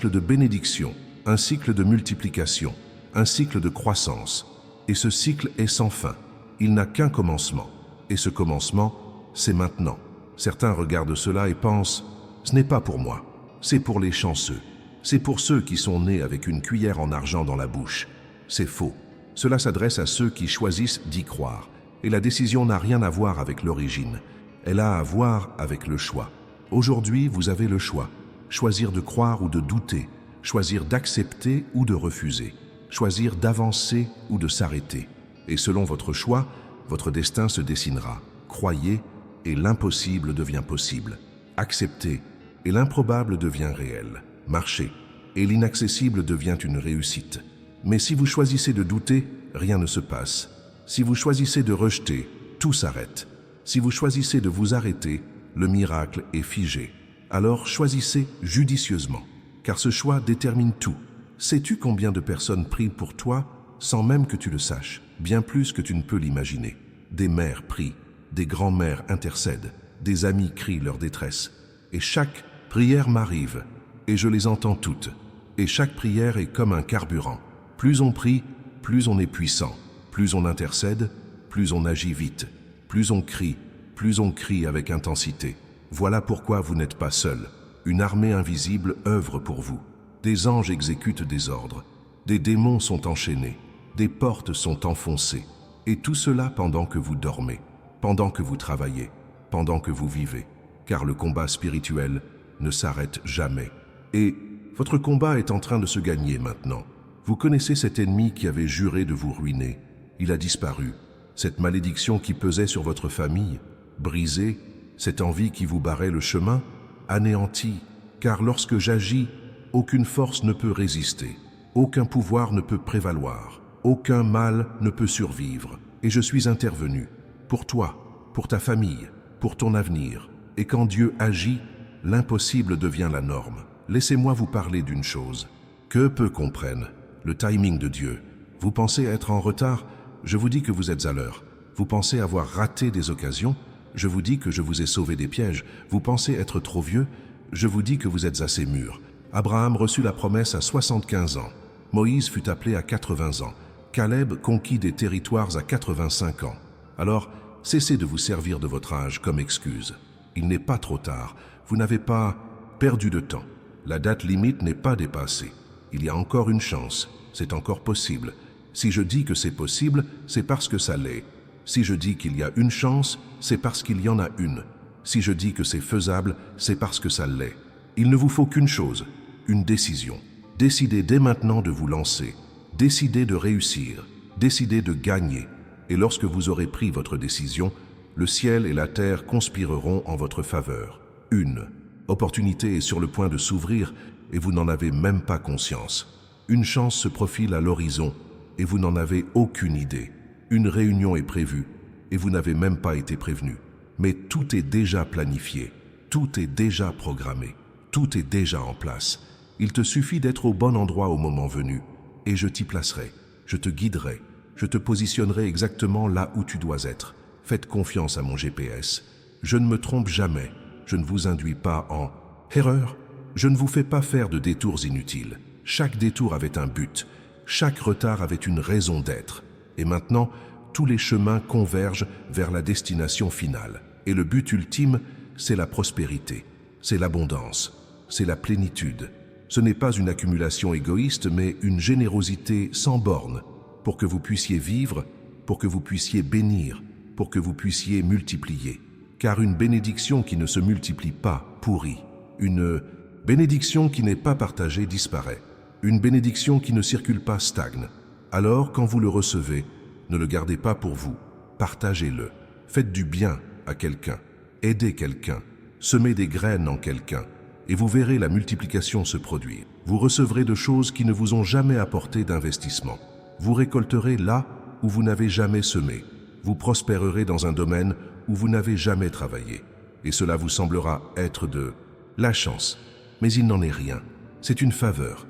de bénédiction, un cycle de multiplication, un cycle de croissance. Et ce cycle est sans fin. Il n'a qu'un commencement. Et ce commencement, c'est maintenant. Certains regardent cela et pensent « Ce n'est pas pour moi, c'est pour les chanceux. C'est pour ceux qui sont nés avec une cuillère en argent dans la bouche. » C'est faux. Cela s'adresse à ceux qui choisissent d'y croire. Et la décision n'a rien à voir avec l'origine. Elle a à voir avec le choix. Aujourd'hui, vous avez le choix. Choisir de croire ou de douter. Choisir d'accepter ou de refuser. Choisir d'avancer ou de s'arrêter. Et selon votre choix, votre destin se dessinera. Croyez, et l'impossible devient possible. Acceptez, et l'improbable devient réel. Marchez, et l'inaccessible devient une réussite. Mais si vous choisissez de douter, rien ne se passe. Si vous choisissez de rejeter, tout s'arrête. Si vous choisissez de vous arrêter, le miracle est figé. Alors choisissez judicieusement, car ce choix détermine tout. Sais-tu combien de personnes prient pour toi sans même que tu le saches? Bien plus que tu ne peux l'imaginer. Des mères prient, des grands-mères intercèdent, des amis crient leur détresse. Et chaque prière m'arrive, et je les entends toutes. Et chaque prière est comme un carburant. Plus on prie, plus on est puissant. Plus on intercède, plus on agit vite. Plus on crie avec intensité. Voilà pourquoi vous n'êtes pas seul. Une armée invisible œuvre pour vous. Des anges exécutent des ordres. Des démons sont enchaînés. Des portes sont enfoncées. Et tout cela pendant que vous dormez, pendant que vous travaillez, pendant que vous vivez. Car le combat spirituel ne s'arrête jamais. Et votre combat est en train de se gagner maintenant. Vous connaissez cet ennemi qui avait juré de vous ruiner. Il a disparu. Cette malédiction qui pesait sur votre famille, brisée, cette envie qui vous barrait le chemin, anéantie. Car lorsque j'agis, aucune force ne peut résister. Aucun pouvoir ne peut prévaloir. Aucun mal ne peut survivre. Et je suis intervenu. Pour toi, pour ta famille, pour ton avenir. Et quand Dieu agit, l'impossible devient la norme. Laissez-moi vous parler d'une chose. Que peu comprennent le timing de Dieu. Vous pensez être en retard? Je vous dis que vous êtes à l'heure. Vous pensez avoir raté des occasions? Je vous dis que je vous ai sauvé des pièges. Vous pensez être trop vieux? Je vous dis que vous êtes assez mûr. Abraham reçut la promesse à 75 ans. Moïse fut appelé à 80 ans. Caleb conquit des territoires à 85 ans. Alors, cessez de vous servir de votre âge comme excuse. Il n'est pas trop tard. Vous n'avez pas perdu de temps. La date limite n'est pas dépassée. Il y a encore une chance. C'est encore possible. Si je dis que c'est possible, c'est parce que ça l'est. Si je dis qu'il y a une chance, c'est parce qu'il y en a une. Si je dis que c'est faisable, c'est parce que ça l'est. Il ne vous faut qu'une chose, une décision. Décidez dès maintenant de vous lancer. Décidez de réussir. Décidez de gagner. Et lorsque vous aurez pris votre décision, le ciel et la terre conspireront en votre faveur. Une opportunité est sur le point de s'ouvrir et vous n'en avez même pas conscience. Une chance se profile à l'horizon et vous n'en avez aucune idée. Une réunion est prévue et vous n'avez même pas été prévenu. Mais tout est déjà planifié, tout est déjà programmé, tout est déjà en place. Il te suffit d'être au bon endroit au moment venu et je t'y placerai, je te guiderai, je te positionnerai exactement là où tu dois être. Faites confiance à mon GPS. Je ne me trompe jamais, je ne vous induis pas en erreur. Je ne vous fais pas faire de détours inutiles. Chaque détour avait un but, chaque retard avait une raison d'être. Et maintenant, tous les chemins convergent vers la destination finale. Et le but ultime, c'est la prospérité, c'est l'abondance, c'est la plénitude. Ce n'est pas une accumulation égoïste, mais une générosité sans bornes, pour que vous puissiez vivre, pour que vous puissiez bénir, pour que vous puissiez multiplier. Car une bénédiction qui ne se multiplie pas pourrit. Une bénédiction qui n'est pas partagée disparaît. Une bénédiction qui ne circule pas stagne. Alors, quand vous le recevez, ne le gardez pas pour vous. Partagez-le. Faites du bien à quelqu'un. Aidez quelqu'un. Semez des graines en quelqu'un. Et vous verrez la multiplication se produire. Vous recevrez de choses qui ne vous ont jamais apporté d'investissement. Vous récolterez là où vous n'avez jamais semé. Vous prospérerez dans un domaine où vous n'avez jamais travaillé. Et cela vous semblera être de la chance. Mais il n'en est rien. C'est une faveur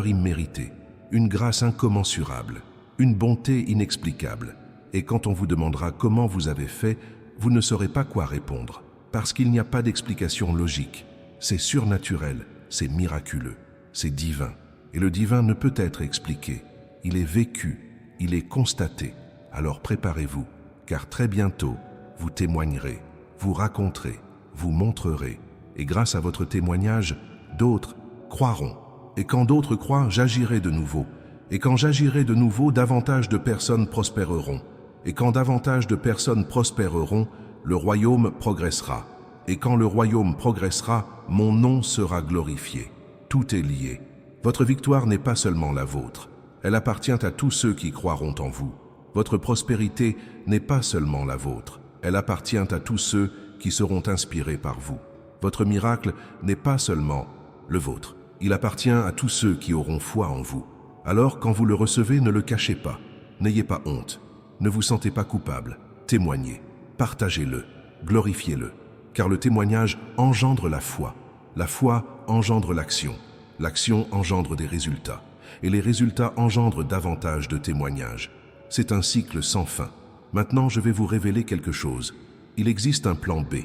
imméritée, une grâce incommensurable, une bonté inexplicable. Et quand on vous demandera comment vous avez fait, vous ne saurez pas quoi répondre, parce qu'il n'y a pas d'explication logique. C'est surnaturel, c'est miraculeux, c'est divin. Et le divin ne peut être expliqué. Il est vécu, il est constaté. Alors préparez-vous, car très bientôt, vous témoignerez, vous raconterez, vous montrerez. Et grâce à votre témoignage, d'autres croiront. Et quand d'autres croient, j'agirai de nouveau. Et quand j'agirai de nouveau, davantage de personnes prospéreront. Et quand davantage de personnes prospéreront, le royaume progressera. Et quand le royaume progressera, mon nom sera glorifié. Tout est lié. Votre victoire n'est pas seulement la vôtre. Elle appartient à tous ceux qui croiront en vous. Votre prospérité n'est pas seulement la vôtre. Elle appartient à tous ceux qui seront inspirés par vous. Votre miracle n'est pas seulement le vôtre. Il appartient à tous ceux qui auront foi en vous. Alors, quand vous le recevez, ne le cachez pas. N'ayez pas honte. Ne vous sentez pas coupable. Témoignez. Partagez-le. Glorifiez-le. Car le témoignage engendre la foi. La foi engendre l'action. L'action engendre des résultats. Et les résultats engendrent davantage de témoignages. C'est un cycle sans fin. Maintenant, je vais vous révéler quelque chose. Il existe un plan B,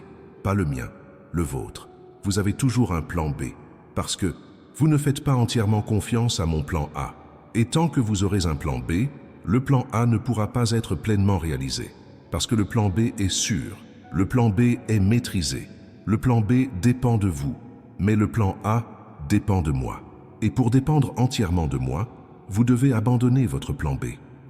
pas le mien, le vôtre. Vous avez toujours un plan B, parce que vous ne faites pas entièrement confiance à mon plan A. Et tant que vous aurez un plan B, le plan A ne pourra pas être pleinement réalisé. Parce que le plan B est sûr, le plan B est maîtrisé. Le plan B dépend de vous, mais le plan A dépend de moi. Et pour dépendre entièrement de moi, vous devez abandonner votre plan B.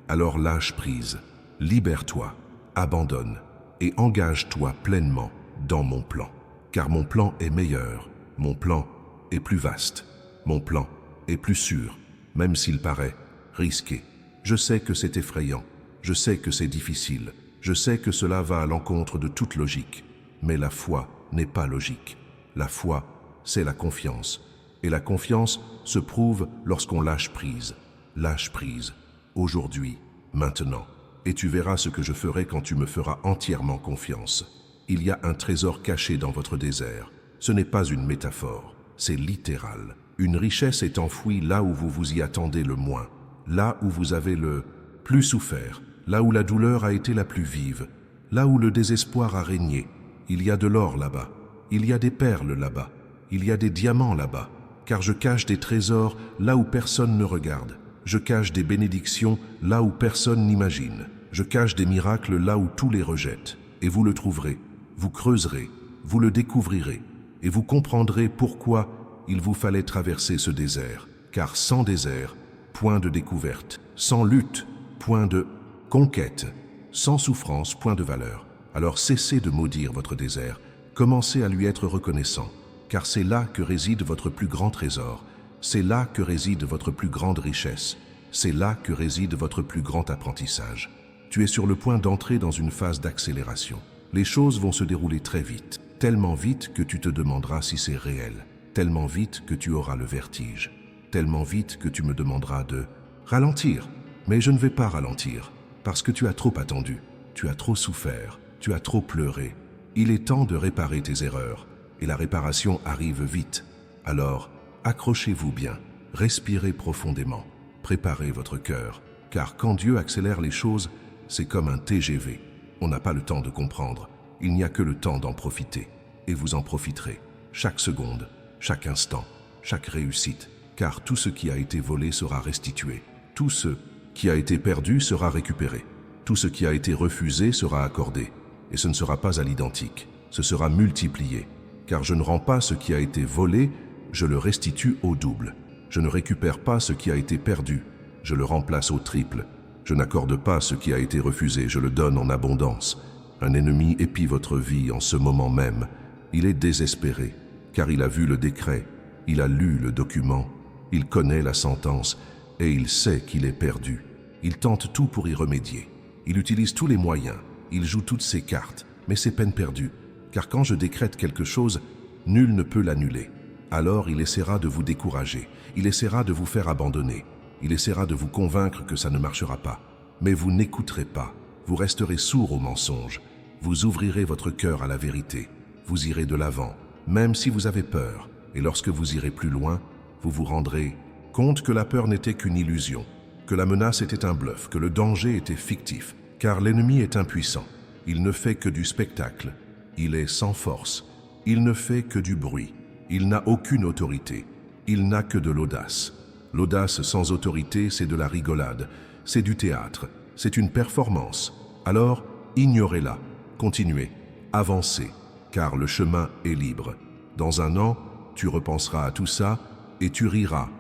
Alors lâche prise, libère-toi, abandonne et engage-toi pleinement dans mon plan. Car mon plan est meilleur, mon plan est plus vaste, mon plan est plus sûr, même s'il paraît risqué. Je sais que c'est effrayant, je sais que c'est difficile, je sais que cela va à l'encontre de toute logique, mais la foi n'est pas logique. La foi, c'est la confiance. Et la confiance se prouve lorsqu'on lâche prise. Lâche prise, aujourd'hui, maintenant. Et tu verras ce que je ferai quand tu me feras entièrement confiance. Il y a un trésor caché dans votre désert. Ce n'est pas une métaphore, c'est littéral. Une richesse est enfouie là où vous vous y attendez le moins, là où vous avez le plus souffert, là où la douleur a été la plus vive, là où le désespoir a régné. Il y a de l'or là-bas, il y a des perles là-bas, il y a des diamants là-bas. Car je cache des trésors là où personne ne regarde. Je cache des bénédictions là où personne n'imagine. Je cache des miracles là où tous les rejettent. Et vous le trouverez, vous creuserez, vous le découvrirez. Et vous comprendrez pourquoi il vous fallait traverser ce désert. Car sans désert, point de découverte. Sans lutte, point de conquête. Sans souffrance, point de valeur. Alors cessez de maudire votre désert. Commencez à lui être reconnaissant. Car c'est là que réside votre plus grand trésor, c'est là que réside votre plus grande richesse, c'est là que réside votre plus grand apprentissage. Tu es sur le point d'entrer dans une phase d'accélération. Les choses vont se dérouler très vite, tellement vite que tu te demanderas si c'est réel, tellement vite que tu auras le vertige, tellement vite que tu me demanderas de ralentir. Mais je ne vais pas ralentir, parce que tu as trop attendu, tu as trop souffert, tu as trop pleuré. Il est temps de réparer tes erreurs. Et la réparation arrive vite. Alors, accrochez-vous bien, respirez profondément, préparez votre cœur, car quand Dieu accélère les choses, c'est comme un TGV. On n'a pas le temps de comprendre, il n'y a que le temps d'en profiter. Et vous en profiterez, chaque seconde, chaque instant, chaque réussite, car tout ce qui a été volé sera restitué. Tout ce qui a été perdu sera récupéré. Tout ce qui a été refusé sera accordé. Et ce ne sera pas à l'identique, ce sera multiplié. Car je ne rends pas ce qui a été volé, je le restitue au double. Je ne récupère pas ce qui a été perdu, je le remplace au triple. Je n'accorde pas ce qui a été refusé, je le donne en abondance. Un ennemi épie votre vie en ce moment même. Il est désespéré, car il a vu le décret, il a lu le document, il connaît la sentence et il sait qu'il est perdu. Il tente tout pour y remédier. Il utilise tous les moyens, il joue toutes ses cartes, mais c'est peine perdue. Car quand je décrète quelque chose, nul ne peut l'annuler. Alors il essaiera de vous décourager, il essaiera de vous faire abandonner, il essaiera de vous convaincre que ça ne marchera pas. Mais vous n'écouterez pas, vous resterez sourds aux mensonges, vous ouvrirez votre cœur à la vérité, vous irez de l'avant, même si vous avez peur. Et lorsque vous irez plus loin, vous vous rendrez compte que la peur n'était qu'une illusion, que la menace était un bluff, que le danger était fictif. Car l'ennemi est impuissant, il ne fait que du spectacle. Il est sans force, il ne fait que du bruit, il n'a aucune autorité, il n'a que de l'audace. L'audace sans autorité, c'est de la rigolade, c'est du théâtre, c'est une performance. Alors, ignorez-la, continuez, avancez, car le chemin est libre. Dans un an, tu repenseras à tout ça et tu riras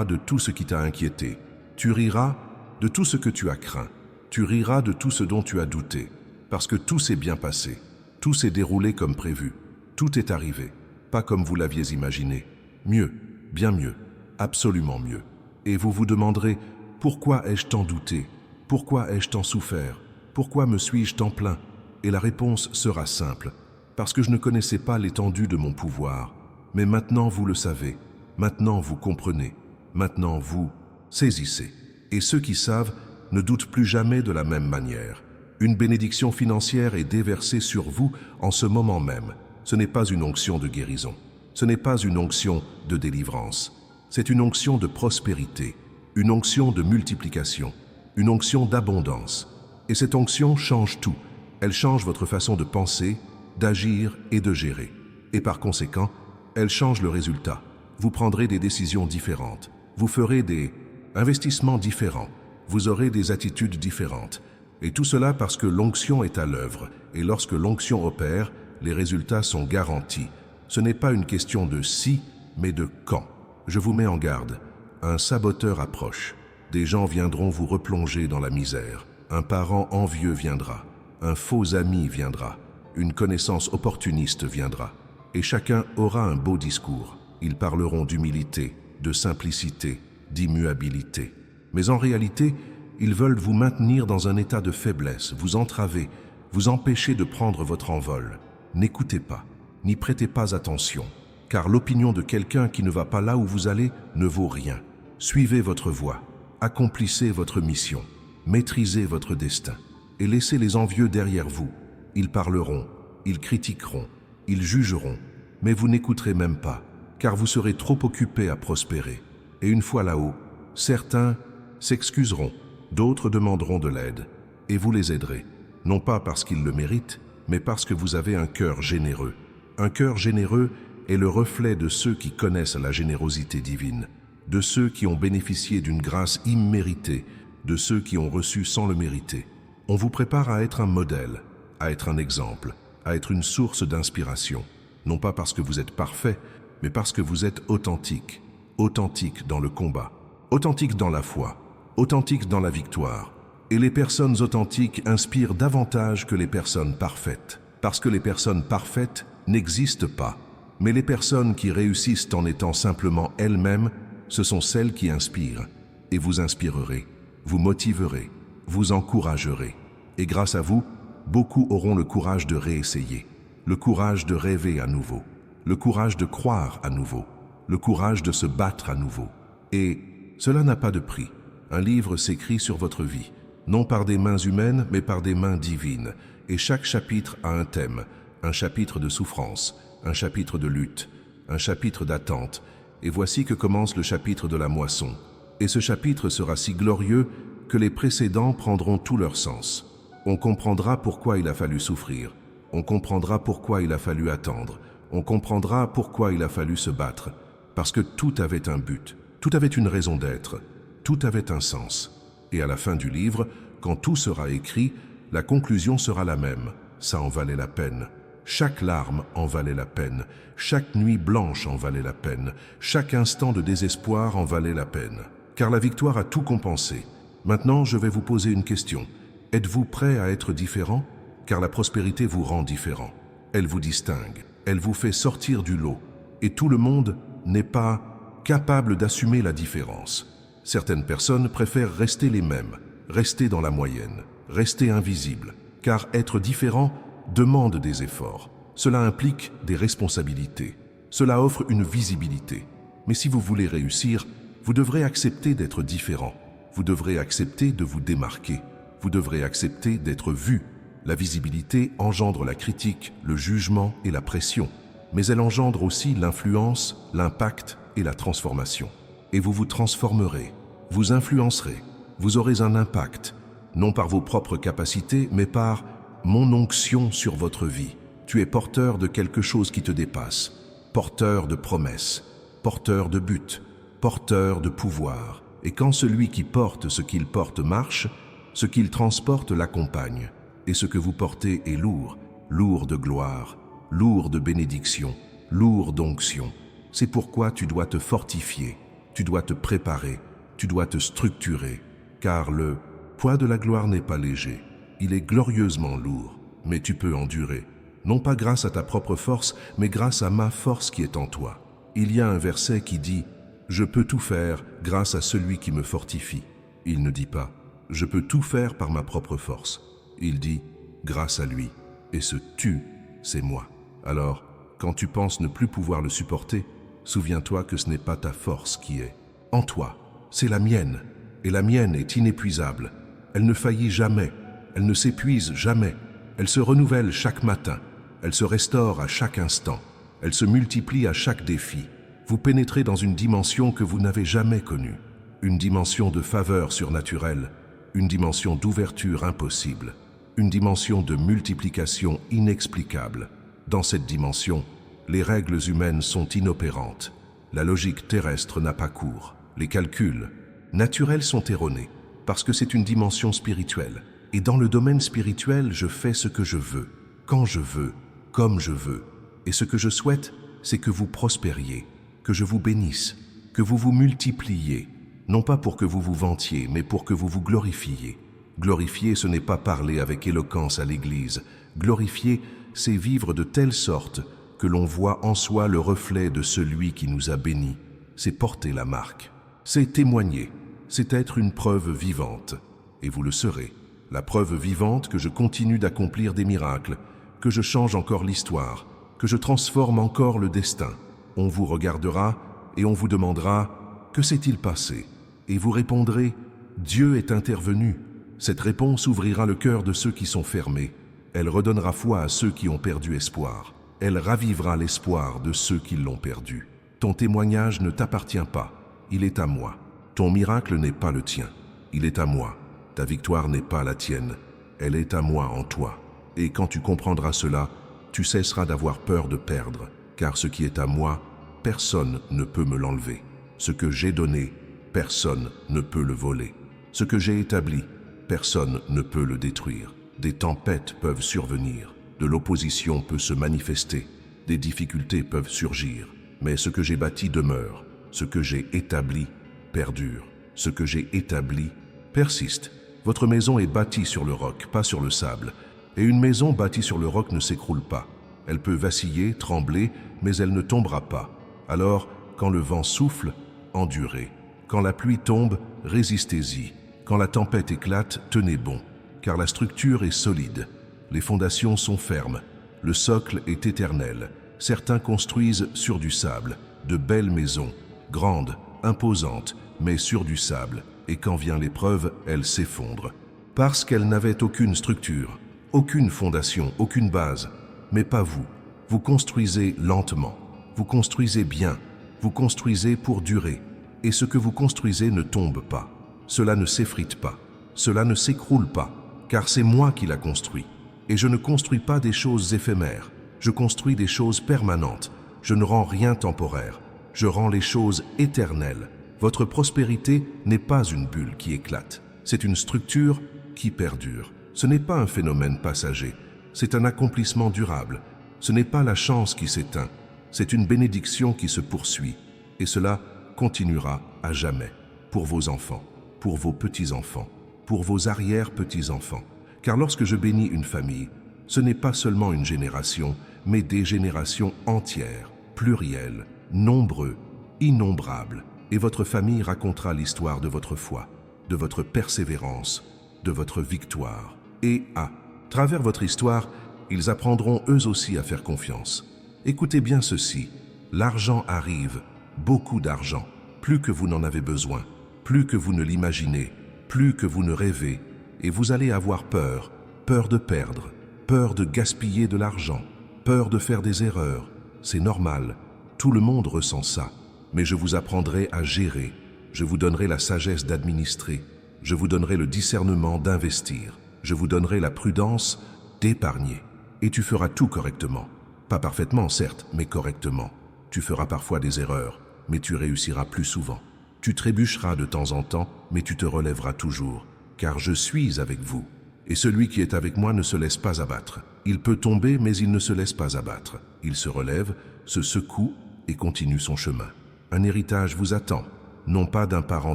de tout ce qui t'a inquiété. Tu riras de tout ce que tu as craint. Tu riras de tout ce dont tu as douté. Parce que tout s'est bien passé. Tout s'est déroulé comme prévu. Tout est arrivé. Pas comme vous l'aviez imaginé. Mieux, bien mieux, absolument mieux. Et vous vous demanderez, pourquoi ai-je tant douté? Pourquoi ai-je tant souffert? Pourquoi me suis-je tant plaint? Et la réponse sera simple. Parce que je ne connaissais pas l'étendue de mon pouvoir. Mais maintenant vous le savez. Maintenant vous comprenez. Maintenant vous saisissez. Et ceux qui savent ne doutent plus jamais de la même manière. Une bénédiction financière est déversée sur vous en ce moment même. Ce n'est pas une onction de guérison. Ce n'est pas une onction de délivrance. C'est une onction de prospérité, une onction de multiplication, une onction d'abondance. Et cette onction change tout. Elle change votre façon de penser, d'agir et de gérer. Et par conséquent, elle change le résultat. Vous prendrez des décisions différentes. Vous ferez des investissements différents. Vous aurez des attitudes différentes. Et tout cela parce que l'onction est à l'œuvre. Et lorsque l'onction opère, les résultats sont garantis. Ce n'est pas une question de si, mais de quand. Je vous mets en garde. Un saboteur approche. Des gens viendront vous replonger dans la misère. Un parent envieux viendra. Un faux ami viendra. Une connaissance opportuniste viendra. Et chacun aura un beau discours. Ils parleront d'humilité, de simplicité, d'immuabilité. Mais en réalité, ils veulent vous maintenir dans un état de faiblesse, vous entraver, vous empêcher de prendre votre envol. N'écoutez pas, n'y prêtez pas attention, car l'opinion de quelqu'un qui ne va pas là où vous allez ne vaut rien. Suivez votre voie, accomplissez votre mission, maîtrisez votre destin, et laissez les envieux derrière vous. Ils parleront, ils critiqueront, ils jugeront, mais vous n'écouterez même pas, car vous serez trop occupé à prospérer. Et une fois là-haut, certains s'excuseront, d'autres demanderont de l'aide, et vous les aiderez, non pas parce qu'ils le méritent, mais parce que vous avez un cœur généreux. Un cœur généreux est le reflet de ceux qui connaissent la générosité divine, de ceux qui ont bénéficié d'une grâce imméritée, de ceux qui ont reçu sans le mériter. On vous prépare à être un modèle, à être un exemple, à être une source d'inspiration, non pas parce que vous êtes parfait, mais parce que vous êtes authentique, authentique dans le combat, authentique dans la foi, authentique dans la victoire. Et les personnes authentiques inspirent davantage que les personnes parfaites, parce que les personnes parfaites n'existent pas. Mais les personnes qui réussissent en étant simplement elles-mêmes, ce sont celles qui inspirent. Et vous inspirerez, vous motiverez, vous encouragerez. Et grâce à vous, beaucoup auront le courage de réessayer, le courage de rêver à nouveau, le courage de croire à nouveau, le courage de se battre à nouveau. Et cela n'a pas de prix. Un livre s'écrit sur votre vie, non par des mains humaines, mais par des mains divines. Et chaque chapitre a un thème, un chapitre de souffrance, un chapitre de lutte, un chapitre d'attente. Et voici que commence le chapitre de la moisson. Et ce chapitre sera si glorieux que les précédents prendront tout leur sens. On comprendra pourquoi il a fallu souffrir. On comprendra pourquoi il a fallu attendre. On comprendra pourquoi il a fallu se battre. Parce que tout avait un but, tout avait une raison d'être, tout avait un sens. Et à la fin du livre, quand tout sera écrit, la conclusion sera la même. Ça en valait la peine. Chaque larme en valait la peine. Chaque nuit blanche en valait la peine. Chaque instant de désespoir en valait la peine. Car la victoire a tout compensé. Maintenant, je vais vous poser une question. Êtes-vous prêt à être différent? Car la prospérité vous rend différent. Elle vous distingue. Elle vous fait sortir du lot. Et tout le monde n'est pas capable d'assumer la différence. Certaines personnes préfèrent rester les mêmes, rester dans la moyenne, rester invisibles, car être différent demande des efforts. Cela implique des responsabilités. Cela offre une visibilité. Mais si vous voulez réussir, vous devrez accepter d'être différent. Vous devrez accepter de vous démarquer. Vous devrez accepter d'être vu. La visibilité engendre la critique, le jugement et la pression. Mais elle engendre aussi l'influence, l'impact et la transformation. Et vous vous transformerez, vous influencerez, vous aurez un impact, non par vos propres capacités, mais par mon onction sur votre vie. Tu es porteur de quelque chose qui te dépasse, porteur de promesses, porteur de buts, porteur de pouvoir. Et quand celui qui porte ce qu'il porte marche, ce qu'il transporte l'accompagne. Et ce que vous portez est lourd, lourd de gloire, lourd de bénédiction, lourd d'onction. C'est pourquoi tu dois te fortifier, tu dois te préparer, Tu dois te structurer, car le poids de la gloire n'est pas léger. Il est glorieusement lourd, mais tu peux endurer. Non pas grâce à ta propre force, mais grâce à ma force qui est en toi. Il y a un verset qui dit « Je peux tout faire grâce à celui qui me fortifie ». Il ne dit pas « Je peux tout faire par ma propre force ». Il dit « Grâce à lui ». Et ce « tu », c'est moi. Alors, quand tu penses ne plus pouvoir le supporter, souviens-toi que ce n'est pas ta force qui est en toi, c'est la mienne. Et la mienne est inépuisable. Elle ne faillit jamais, elle ne s'épuise jamais. Elle se renouvelle chaque matin, elle se restaure à chaque instant, elle se multiplie à chaque défi. Vous pénétrez dans une dimension que vous n'avez jamais connue, une dimension de faveur surnaturelle, une dimension d'ouverture impossible, une dimension de multiplication inexplicable. Dans cette dimension, les règles humaines sont inopérantes. La logique terrestre n'a pas cours. Les calculs naturels sont erronés, parce que c'est une dimension spirituelle. Et dans le domaine spirituel, je fais ce que je veux, quand je veux, comme je veux. Et ce que je souhaite, c'est que vous prospériez, que je vous bénisse, que vous vous multipliez, non pas pour que vous vous vantiez, mais pour que vous vous glorifiez. Glorifier, ce n'est pas parler avec éloquence à l'Église. Glorifier, c'est vivre de telle sorte que l'on voit en soi le reflet de celui qui nous a bénis. C'est porter la marque. C'est témoigner. C'est être une preuve vivante. Et vous le serez. La preuve vivante que je continue d'accomplir des miracles, que je change encore l'histoire, que je transforme encore le destin. On vous regardera et on vous demandera « Que s'est-il passé ?» Et vous répondrez « Dieu est intervenu ». Cette réponse ouvrira le cœur de ceux qui sont fermés. Elle redonnera foi à ceux qui ont perdu espoir. Elle ravivera l'espoir de ceux qui l'ont perdu. Ton témoignage ne t'appartient pas, il est à moi. Ton miracle n'est pas le tien, il est à moi. Ta victoire n'est pas la tienne, elle est à moi en toi. Et quand tu comprendras cela, tu cesseras d'avoir peur de perdre, car ce qui est à moi, personne ne peut me l'enlever. Ce que j'ai donné, personne ne peut le voler. Ce que j'ai établi, personne ne peut le détruire. Des tempêtes peuvent survenir, de l'opposition peut se manifester, des difficultés peuvent surgir, mais ce que j'ai bâti demeure, ce que j'ai établi perdure, ce que j'ai établi persiste. Votre maison est bâtie sur le roc, pas sur le sable, et une maison bâtie sur le roc ne s'écroule pas. Elle peut vaciller, trembler, mais elle ne tombera pas. Alors, quand le vent souffle, endurez. Quand la pluie tombe, résistez-y. Quand la tempête éclate, tenez bon, car la structure est solide. Les fondations sont fermes, le socle est éternel. Certains construisent sur du sable, de belles maisons, grandes, imposantes, mais sur du sable. Et quand vient l'épreuve, elles s'effondrent. Parce qu'elles n'avaient aucune structure, aucune fondation, aucune base. Mais pas vous. Vous construisez lentement, vous construisez bien, vous construisez pour durer. Et ce que vous construisez ne tombe pas. Cela ne s'effrite pas, cela ne s'écroule pas, car c'est moi qui l'a construit. Et je ne construis pas des choses éphémères, je construis des choses permanentes. Je ne rends rien temporaire, je rends les choses éternelles. Votre prospérité n'est pas une bulle qui éclate, c'est une structure qui perdure. Ce n'est pas un phénomène passager, c'est un accomplissement durable. Ce n'est pas la chance qui s'éteint, c'est une bénédiction qui se poursuit. Et cela continuera à jamais, pour vos enfants, pour vos petits-enfants, pour vos arrière-petits-enfants. Car lorsque je bénis une famille, ce n'est pas seulement une génération, mais des générations entières, plurielles, nombreux, innombrables. Et votre famille racontera l'histoire de votre foi, de votre persévérance, de votre victoire. Et à travers votre histoire, ils apprendront eux aussi à faire confiance. Écoutez bien ceci, l'argent arrive, beaucoup d'argent, plus que vous n'en avez besoin, plus que vous ne l'imaginez, plus que vous ne rêvez, et vous allez avoir peur, peur de perdre, peur de gaspiller de l'argent, peur de faire des erreurs. C'est normal, tout le monde ressent ça, mais je vous apprendrai à gérer, je vous donnerai la sagesse d'administrer, je vous donnerai le discernement d'investir, je vous donnerai la prudence d'épargner, et tu feras tout correctement. Pas parfaitement, certes, mais correctement. Tu feras parfois des erreurs, mais tu réussiras plus souvent. Tu trébucheras de temps en temps, mais tu te relèveras toujours, car je suis avec vous. Et celui qui est avec moi ne se laisse pas abattre. Il peut tomber, mais il ne se laisse pas abattre. Il se relève, se secoue et continue son chemin. Un héritage vous attend. non pas d'un parent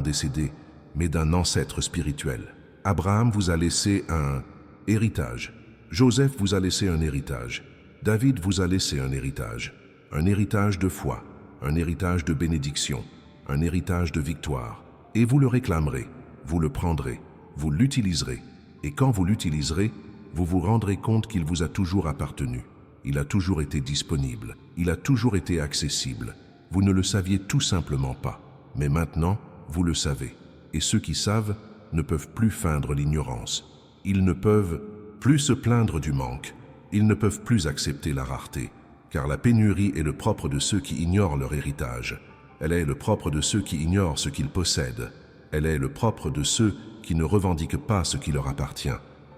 décédé, mais d'un ancêtre spirituel. Abraham vous a laissé un héritage. Joseph vous a laissé un héritage. David vous a laissé un héritage de foi, un héritage de bénédiction, un héritage de victoire. Et vous le réclamerez, vous le prendrez, vous l'utiliserez. Et quand vous l'utiliserez, vous vous rendrez compte qu'il vous a toujours appartenu. Il a toujours été disponible, il a toujours été accessible. Vous ne le saviez tout simplement pas. Mais maintenant, vous le savez. Et ceux qui savent ne peuvent plus feindre l'ignorance. Ils ne peuvent plus se plaindre du manque. Ils ne peuvent plus accepter la rareté. Car la pénurie est le propre de ceux qui ignorent leur héritage. Elle est le propre de ceux qui ignorent ce qu'ils possèdent. Elle est le propre de ceux qui ne revendiquent pas ce qui leur appartient.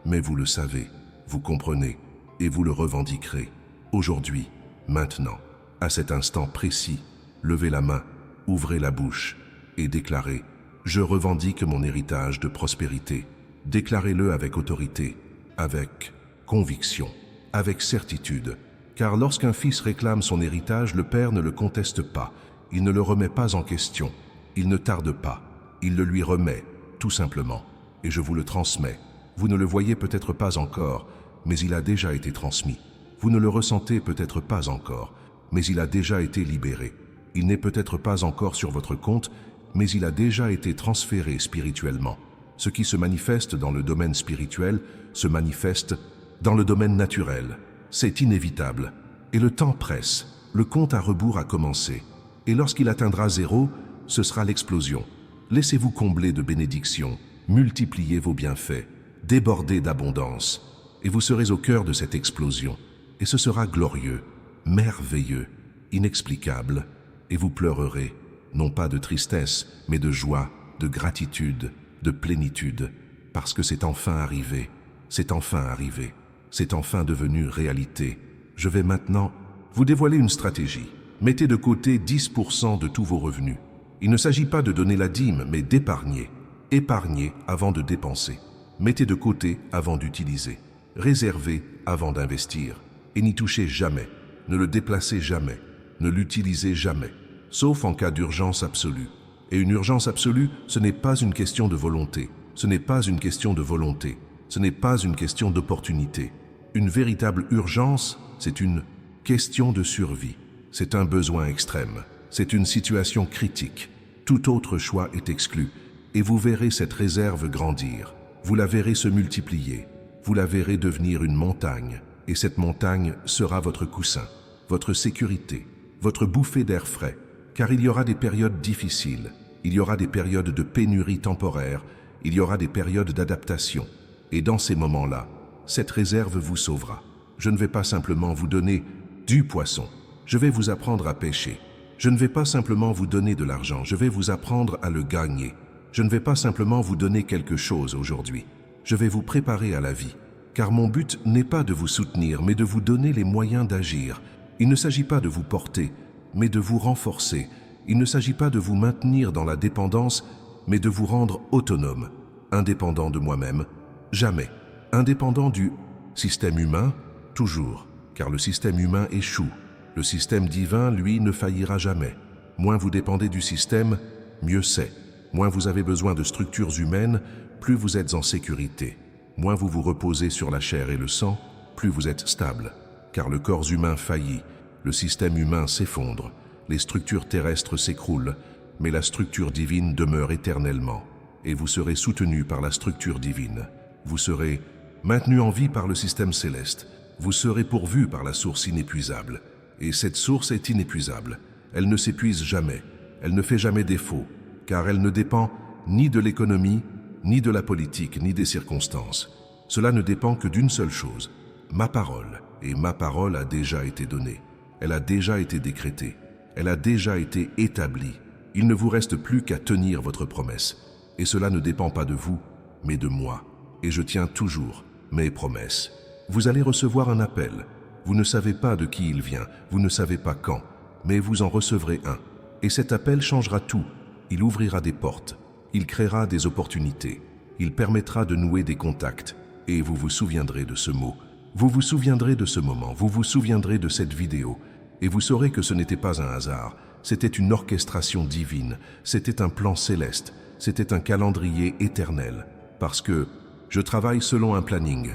Mais vous le savez, vous comprenez, et vous le revendiquerez. Aujourd'hui, maintenant, à cet instant précis, levez la main, ouvrez la bouche et déclarez « Je revendique mon héritage de prospérité ». Déclarez-le avec autorité, avec conviction, avec certitude. Car lorsqu'un fils réclame son héritage, le père ne le conteste pas, il ne le remet pas en question, il ne tarde pas, il le lui remet, tout simplement. Et je vous le transmets. Vous ne le voyez peut-être pas encore, mais il a déjà été transmis. Vous ne le ressentez peut-être pas encore, mais il a déjà été libéré. Il n'est peut-être pas encore sur votre compte, mais il a déjà été transféré spirituellement. Ce qui se manifeste dans le domaine spirituel se manifeste dans le domaine naturel. C'est inévitable. Et le temps presse. Le compte à rebours a commencé. Et lorsqu'il atteindra 0, ce sera l'explosion. Laissez-vous combler de bénédictions, multipliez vos bienfaits, débordez d'abondance. Et vous serez au cœur de cette explosion. Et ce sera glorieux, merveilleux, inexplicable. Et vous pleurerez, non pas de tristesse, mais de joie, de gratitude, de plénitude, parce que c'est enfin arrivé, c'est enfin arrivé, c'est enfin devenu réalité. Je vais maintenant vous dévoiler une stratégie. Mettez de côté 10% de tous vos revenus. Il ne s'agit pas de donner la dîme, mais d'épargner. Épargnez avant de dépenser. Mettez de côté avant d'utiliser. Réservez avant d'investir. Et n'y touchez jamais. Ne le déplacez jamais. Ne l'utilisez jamais. Sauf en cas d'urgence absolue. Et une urgence absolue, ce n'est pas une question de volonté. Ce n'est pas une question de volonté. Ce n'est pas une question d'opportunité. Une véritable urgence, c'est une question de survie. C'est un besoin extrême. C'est une situation critique. Tout autre choix est exclu. Et vous verrez cette réserve grandir. Vous la verrez se multiplier. Vous la verrez devenir une montagne. Et cette montagne sera votre coussin, votre sécurité, votre bouffée d'air frais. Car il y aura des périodes difficiles. Il y aura des périodes de pénurie temporaire. Il y aura des périodes d'adaptation. Et dans ces moments-là, cette réserve vous sauvera. Je ne vais pas simplement vous donner du poisson. Je vais vous apprendre à pêcher. Je ne vais pas simplement vous donner de l'argent. Je vais vous apprendre à le gagner. Je ne vais pas simplement vous donner quelque chose aujourd'hui. Je vais vous préparer à la vie. Car mon but n'est pas de vous soutenir, mais de vous donner les moyens d'agir. Il ne s'agit pas de vous porter, mais de vous renforcer. Il ne s'agit pas de vous maintenir dans la dépendance, mais de vous rendre autonome, indépendant de moi-même, jamais. Indépendant du système humain, toujours, car le système humain échoue. Le système divin, lui, ne faillira jamais. Moins vous dépendez du système, mieux c'est. Moins vous avez besoin de structures humaines, plus vous êtes en sécurité. Moins vous vous reposez sur la chair et le sang, plus vous êtes stable. Car le corps humain faillit, le système humain s'effondre, les structures terrestres s'écroulent, mais la structure divine demeure éternellement. Et vous serez soutenu par la structure divine. Vous serez maintenu en vie par le système céleste. Vous serez pourvu par la source inépuisable. Et cette source est inépuisable. Elle ne s'épuise jamais. Elle ne fait jamais défaut, car elle ne dépend ni de l'économie, ni de la politique, ni des circonstances. Cela ne dépend que d'une seule chose, ma parole. Et ma parole a déjà été donnée. Elle a déjà été décrétée. Elle a déjà été établie. Il ne vous reste plus qu'à tenir votre promesse. Et cela ne dépend pas de vous, mais de moi. Et je tiens toujours mes promesses. Vous allez recevoir un appel. Vous ne savez pas de qui il vient, vous ne savez pas quand, mais vous en recevrez un. Et cet appel changera tout. Il ouvrira des portes. Il créera des opportunités. Il permettra de nouer des contacts. Et vous vous souviendrez de ce mot. Vous vous souviendrez de ce moment. Vous vous souviendrez de cette vidéo. Et vous saurez que ce n'était pas un hasard, C'était une orchestration divine, c'était un plan céleste, c'était un calendrier éternel. Parce que je travaille selon un planning.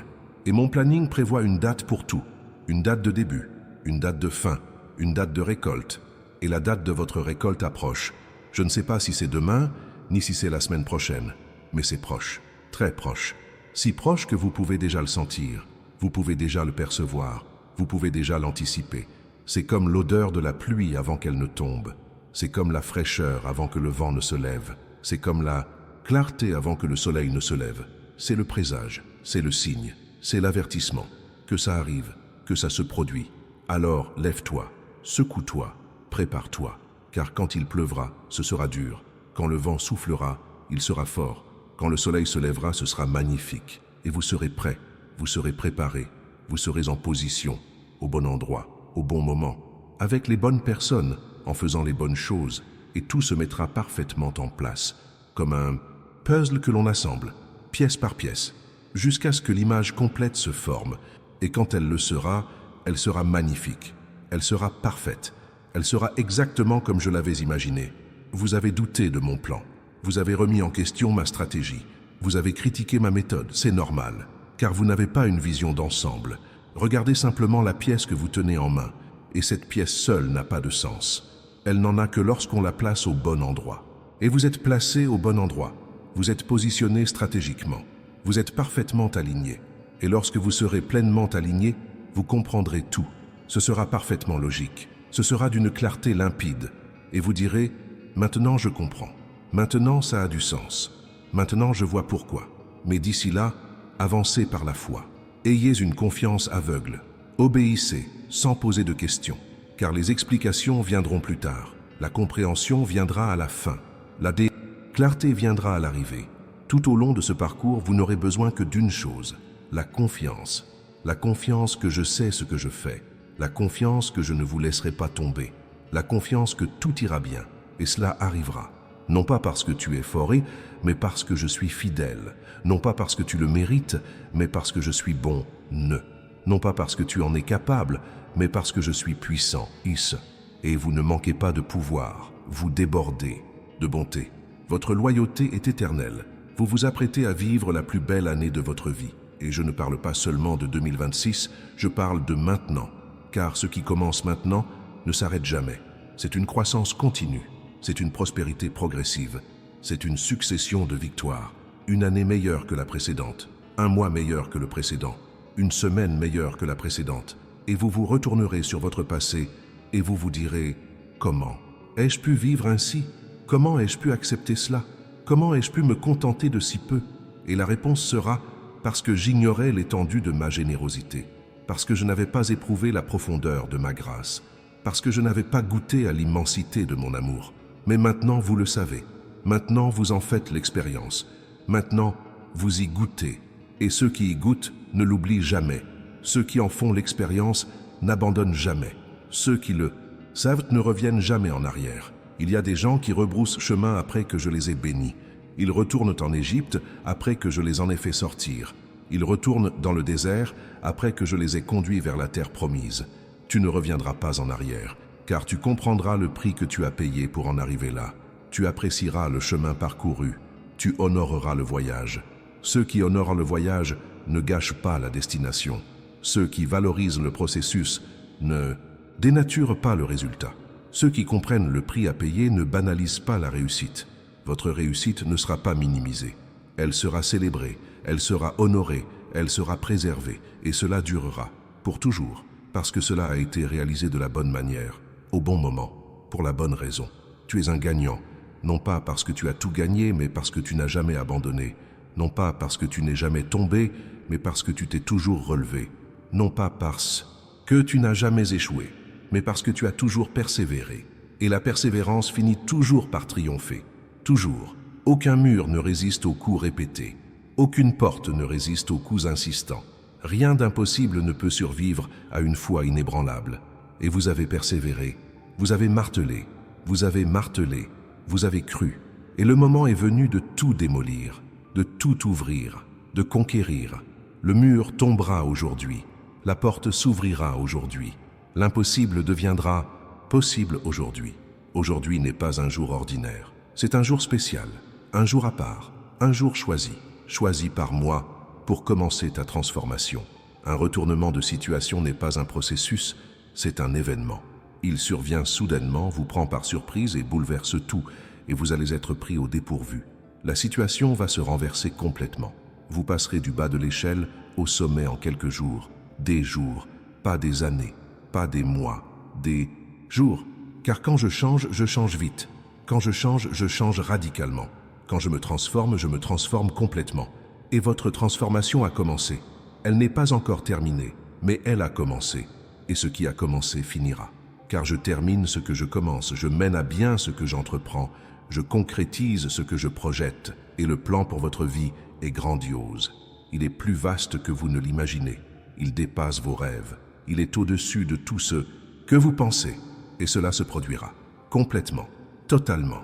Et mon planning prévoit une date pour tout. Une date de début, une date de fin, une date de récolte. Et la date de votre récolte approche. Je ne sais pas si c'est demain, ni si c'est la semaine prochaine. Mais c'est proche, très proche. Si proche que vous pouvez déjà le sentir. Vous pouvez déjà le percevoir. Vous pouvez déjà l'anticiper. C'est comme l'odeur de la pluie avant qu'elle ne tombe. C'est comme la fraîcheur avant que le vent ne se lève. C'est comme la clarté avant que le soleil ne se lève. C'est le présage, c'est le signe, c'est l'avertissement. Que ça arrive, que ça se produit. Alors lève-toi, secoue-toi, prépare-toi. Car quand il pleuvra, ce sera dur. Quand le vent soufflera, il sera fort. Quand le soleil se lèvera, ce sera magnifique. Et vous serez prêts, vous serez préparés, vous serez en position, au bon endroit, au bon moment, avec les bonnes personnes, en faisant les bonnes choses, et tout se mettra parfaitement en place, comme un puzzle que l'on assemble, pièce par pièce, jusqu'à ce que l'image complète se forme, et quand elle le sera, elle sera magnifique, elle sera parfaite, elle sera exactement comme je l'avais imaginé. Vous avez douté de mon plan, vous avez remis en question ma stratégie, vous avez critiqué ma méthode, c'est normal, car vous n'avez pas une vision d'ensemble. Regardez simplement la pièce que vous tenez en main, et cette pièce seule n'a pas de sens. Elle n'en a que lorsqu'on la place au bon endroit. Et vous êtes placé au bon endroit. Vous êtes positionné stratégiquement. Vous êtes parfaitement aligné. Et lorsque vous serez pleinement aligné, vous comprendrez tout. Ce sera parfaitement logique. Ce sera d'une clarté limpide. Et vous direz, maintenant je comprends. Maintenant ça a du sens. Maintenant je vois pourquoi. Mais d'ici là, avancez par la foi. Ayez une confiance aveugle. Obéissez, sans poser de questions. Car les explications viendront plus tard. La compréhension viendra à la fin. La clarté viendra à l'arrivée. Tout au long de ce parcours, vous n'aurez besoin que d'une chose, la confiance. La confiance que je sais ce que je fais. La confiance que je ne vous laisserai pas tomber. La confiance que tout ira bien. Et cela arrivera. Non pas parce que tu es foré, mais parce que je suis fidèle. Non pas parce que tu le mérites, mais parce que je suis bon. Non pas parce que tu en es capable, mais parce que je suis puissant. Et vous ne manquez pas de pouvoir. Vous débordez de bonté. Votre loyauté est éternelle. Vous vous apprêtez à vivre la plus belle année de votre vie. Et je ne parle pas seulement de 2026, je parle de maintenant. Car ce qui commence maintenant ne s'arrête jamais. C'est une croissance continue. C'est une prospérité progressive. C'est une succession de victoires. Une année meilleure que la précédente. Un mois meilleur que le précédent. Une semaine meilleure que la précédente. Et vous vous retournerez sur votre passé et vous vous direz « Comment ai-je pu vivre ainsi ? Comment ai-je pu accepter cela ? Comment ai-je pu me contenter de si peu ?» Et la réponse sera « Parce que j'ignorais l'étendue de ma générosité. Parce que je n'avais pas éprouvé la profondeur de ma grâce. Parce que je n'avais pas goûté à l'immensité de mon amour. Mais maintenant, vous le savez. Maintenant, vous en faites l'expérience. Maintenant, vous y goûtez. Et ceux qui y goûtent ne l'oublient jamais. Ceux qui en font l'expérience n'abandonnent jamais. Ceux qui le savent ne reviennent jamais en arrière. Il y a des gens qui rebroussent chemin après que je les ai bénis. Ils retournent en Égypte après que je les en ai fait sortir. Ils retournent dans le désert après que je les ai conduits vers la terre promise. Tu ne reviendras pas en arrière, car tu comprendras le prix que tu as payé pour en arriver là. Tu apprécieras le chemin parcouru. Tu honoreras le voyage. Ceux qui honorent le voyage ne gâchent pas la destination. Ceux qui valorisent le processus ne dénaturent pas le résultat. Ceux qui comprennent le prix à payer ne banalisent pas la réussite. Votre réussite ne sera pas minimisée. Elle sera célébrée, elle sera honorée, elle sera préservée, et cela durera, pour toujours, parce que cela a été réalisé de la bonne manière, au bon moment, pour la bonne raison. Tu es un gagnant, non pas parce que tu as tout gagné, mais parce que tu n'as jamais abandonné. Non pas parce que tu n'es jamais tombé, mais parce que tu t'es toujours relevé. Non pas parce que tu n'as jamais échoué, mais parce que tu as toujours persévéré. Et la persévérance finit toujours par triompher. Toujours. Aucun mur ne résiste aux coups répétés. Aucune porte ne résiste aux coups insistants. Rien d'impossible ne peut survivre à une foi inébranlable. Et vous avez persévéré. Vous avez martelé. Vous avez martelé. Vous avez cru. Et le moment est venu de tout démolir, de tout ouvrir, de conquérir. Le mur tombera aujourd'hui. La porte s'ouvrira aujourd'hui. L'impossible deviendra possible aujourd'hui. Aujourd'hui n'est pas un jour ordinaire. C'est un jour spécial, un jour à part, un jour choisi par moi pour commencer ta transformation. Un retournement de situation n'est pas un processus, c'est un événement. Il survient soudainement, vous prend par surprise et bouleverse tout, et vous allez être pris au dépourvu. La situation va se renverser complètement. Vous passerez du bas de l'échelle au sommet en quelques jours, pas des années, pas des mois, des jours. Car quand je change vite. Quand je change radicalement. Quand je me transforme complètement. Et votre transformation a commencé. Elle n'est pas encore terminée, mais elle a commencé. Et ce qui a commencé finira. Car je termine ce que je commence, je mène à bien ce que j'entreprends, je concrétise ce que je projette, et le plan pour votre vie est grandiose. Il est plus vaste que vous ne l'imaginez. Il dépasse vos rêves. Il est au-dessus de tout ce que vous pensez. Et cela se produira. Complètement. Totalement.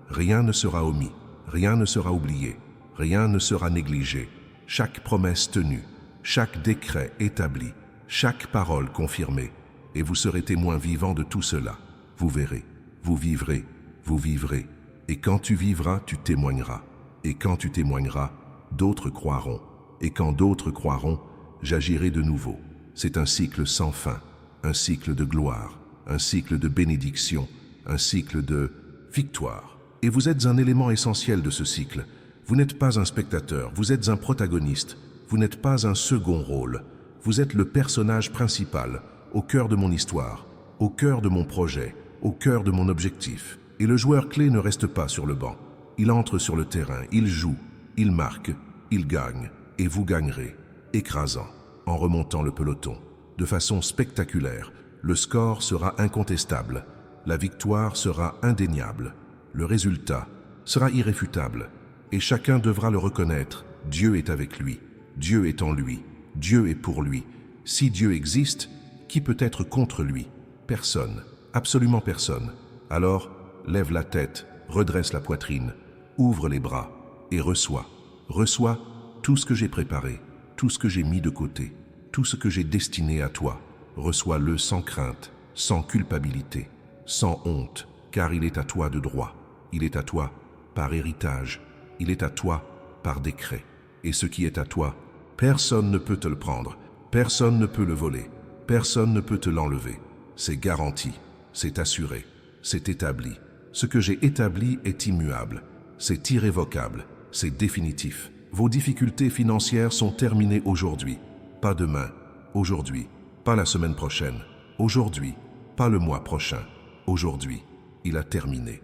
Rien ne sera omis. Rien ne sera oublié. Rien ne sera négligé. Chaque promesse tenue. Chaque décret établi. Chaque parole confirmée. Et vous serez témoin vivant de tout cela. Vous verrez. Vous vivrez. Vous vivrez. Et quand tu vivras, tu témoigneras. Et quand tu témoigneras, d'autres croiront. Et quand d'autres croiront, j'agirai de nouveau. C'est un cycle sans fin, un cycle de gloire, un cycle de bénédiction, un cycle de victoire. Et vous êtes un élément essentiel de ce cycle. Vous n'êtes pas un spectateur, vous êtes un protagoniste. Vous n'êtes pas un second rôle. Vous êtes le personnage principal, au cœur de mon histoire, au cœur de mon projet, au cœur de mon objectif. Et le joueur clé ne reste pas sur le banc. Il entre sur le terrain, il joue, il marque, il gagne. Et vous gagnerez, écrasant, en remontant le peloton. De façon spectaculaire, le score sera incontestable, la victoire sera indéniable, le résultat sera irréfutable, et chacun devra le reconnaître. Dieu est avec lui, Dieu est en lui, Dieu est pour lui. Si Dieu existe, qui peut être contre lui? Personne, absolument personne. Alors, lève la tête, redresse la poitrine, ouvre les bras et reçois tout ce que j'ai préparé, tout ce que j'ai mis de côté, tout ce que j'ai destiné à toi. Reçois-le sans crainte, sans culpabilité, sans honte, car il est à toi de droit. Il est à toi par héritage. Il est à toi par décret. Et ce qui est à toi, personne ne peut te le prendre, personne ne peut le voler, personne ne peut te l'enlever. C'est garanti, c'est assuré, c'est établi. Ce que j'ai établi est immuable, c'est irrévocable, c'est définitif. Vos difficultés financières sont terminées aujourd'hui, pas demain, aujourd'hui, pas la semaine prochaine, aujourd'hui, pas le mois prochain, aujourd'hui, il a terminé.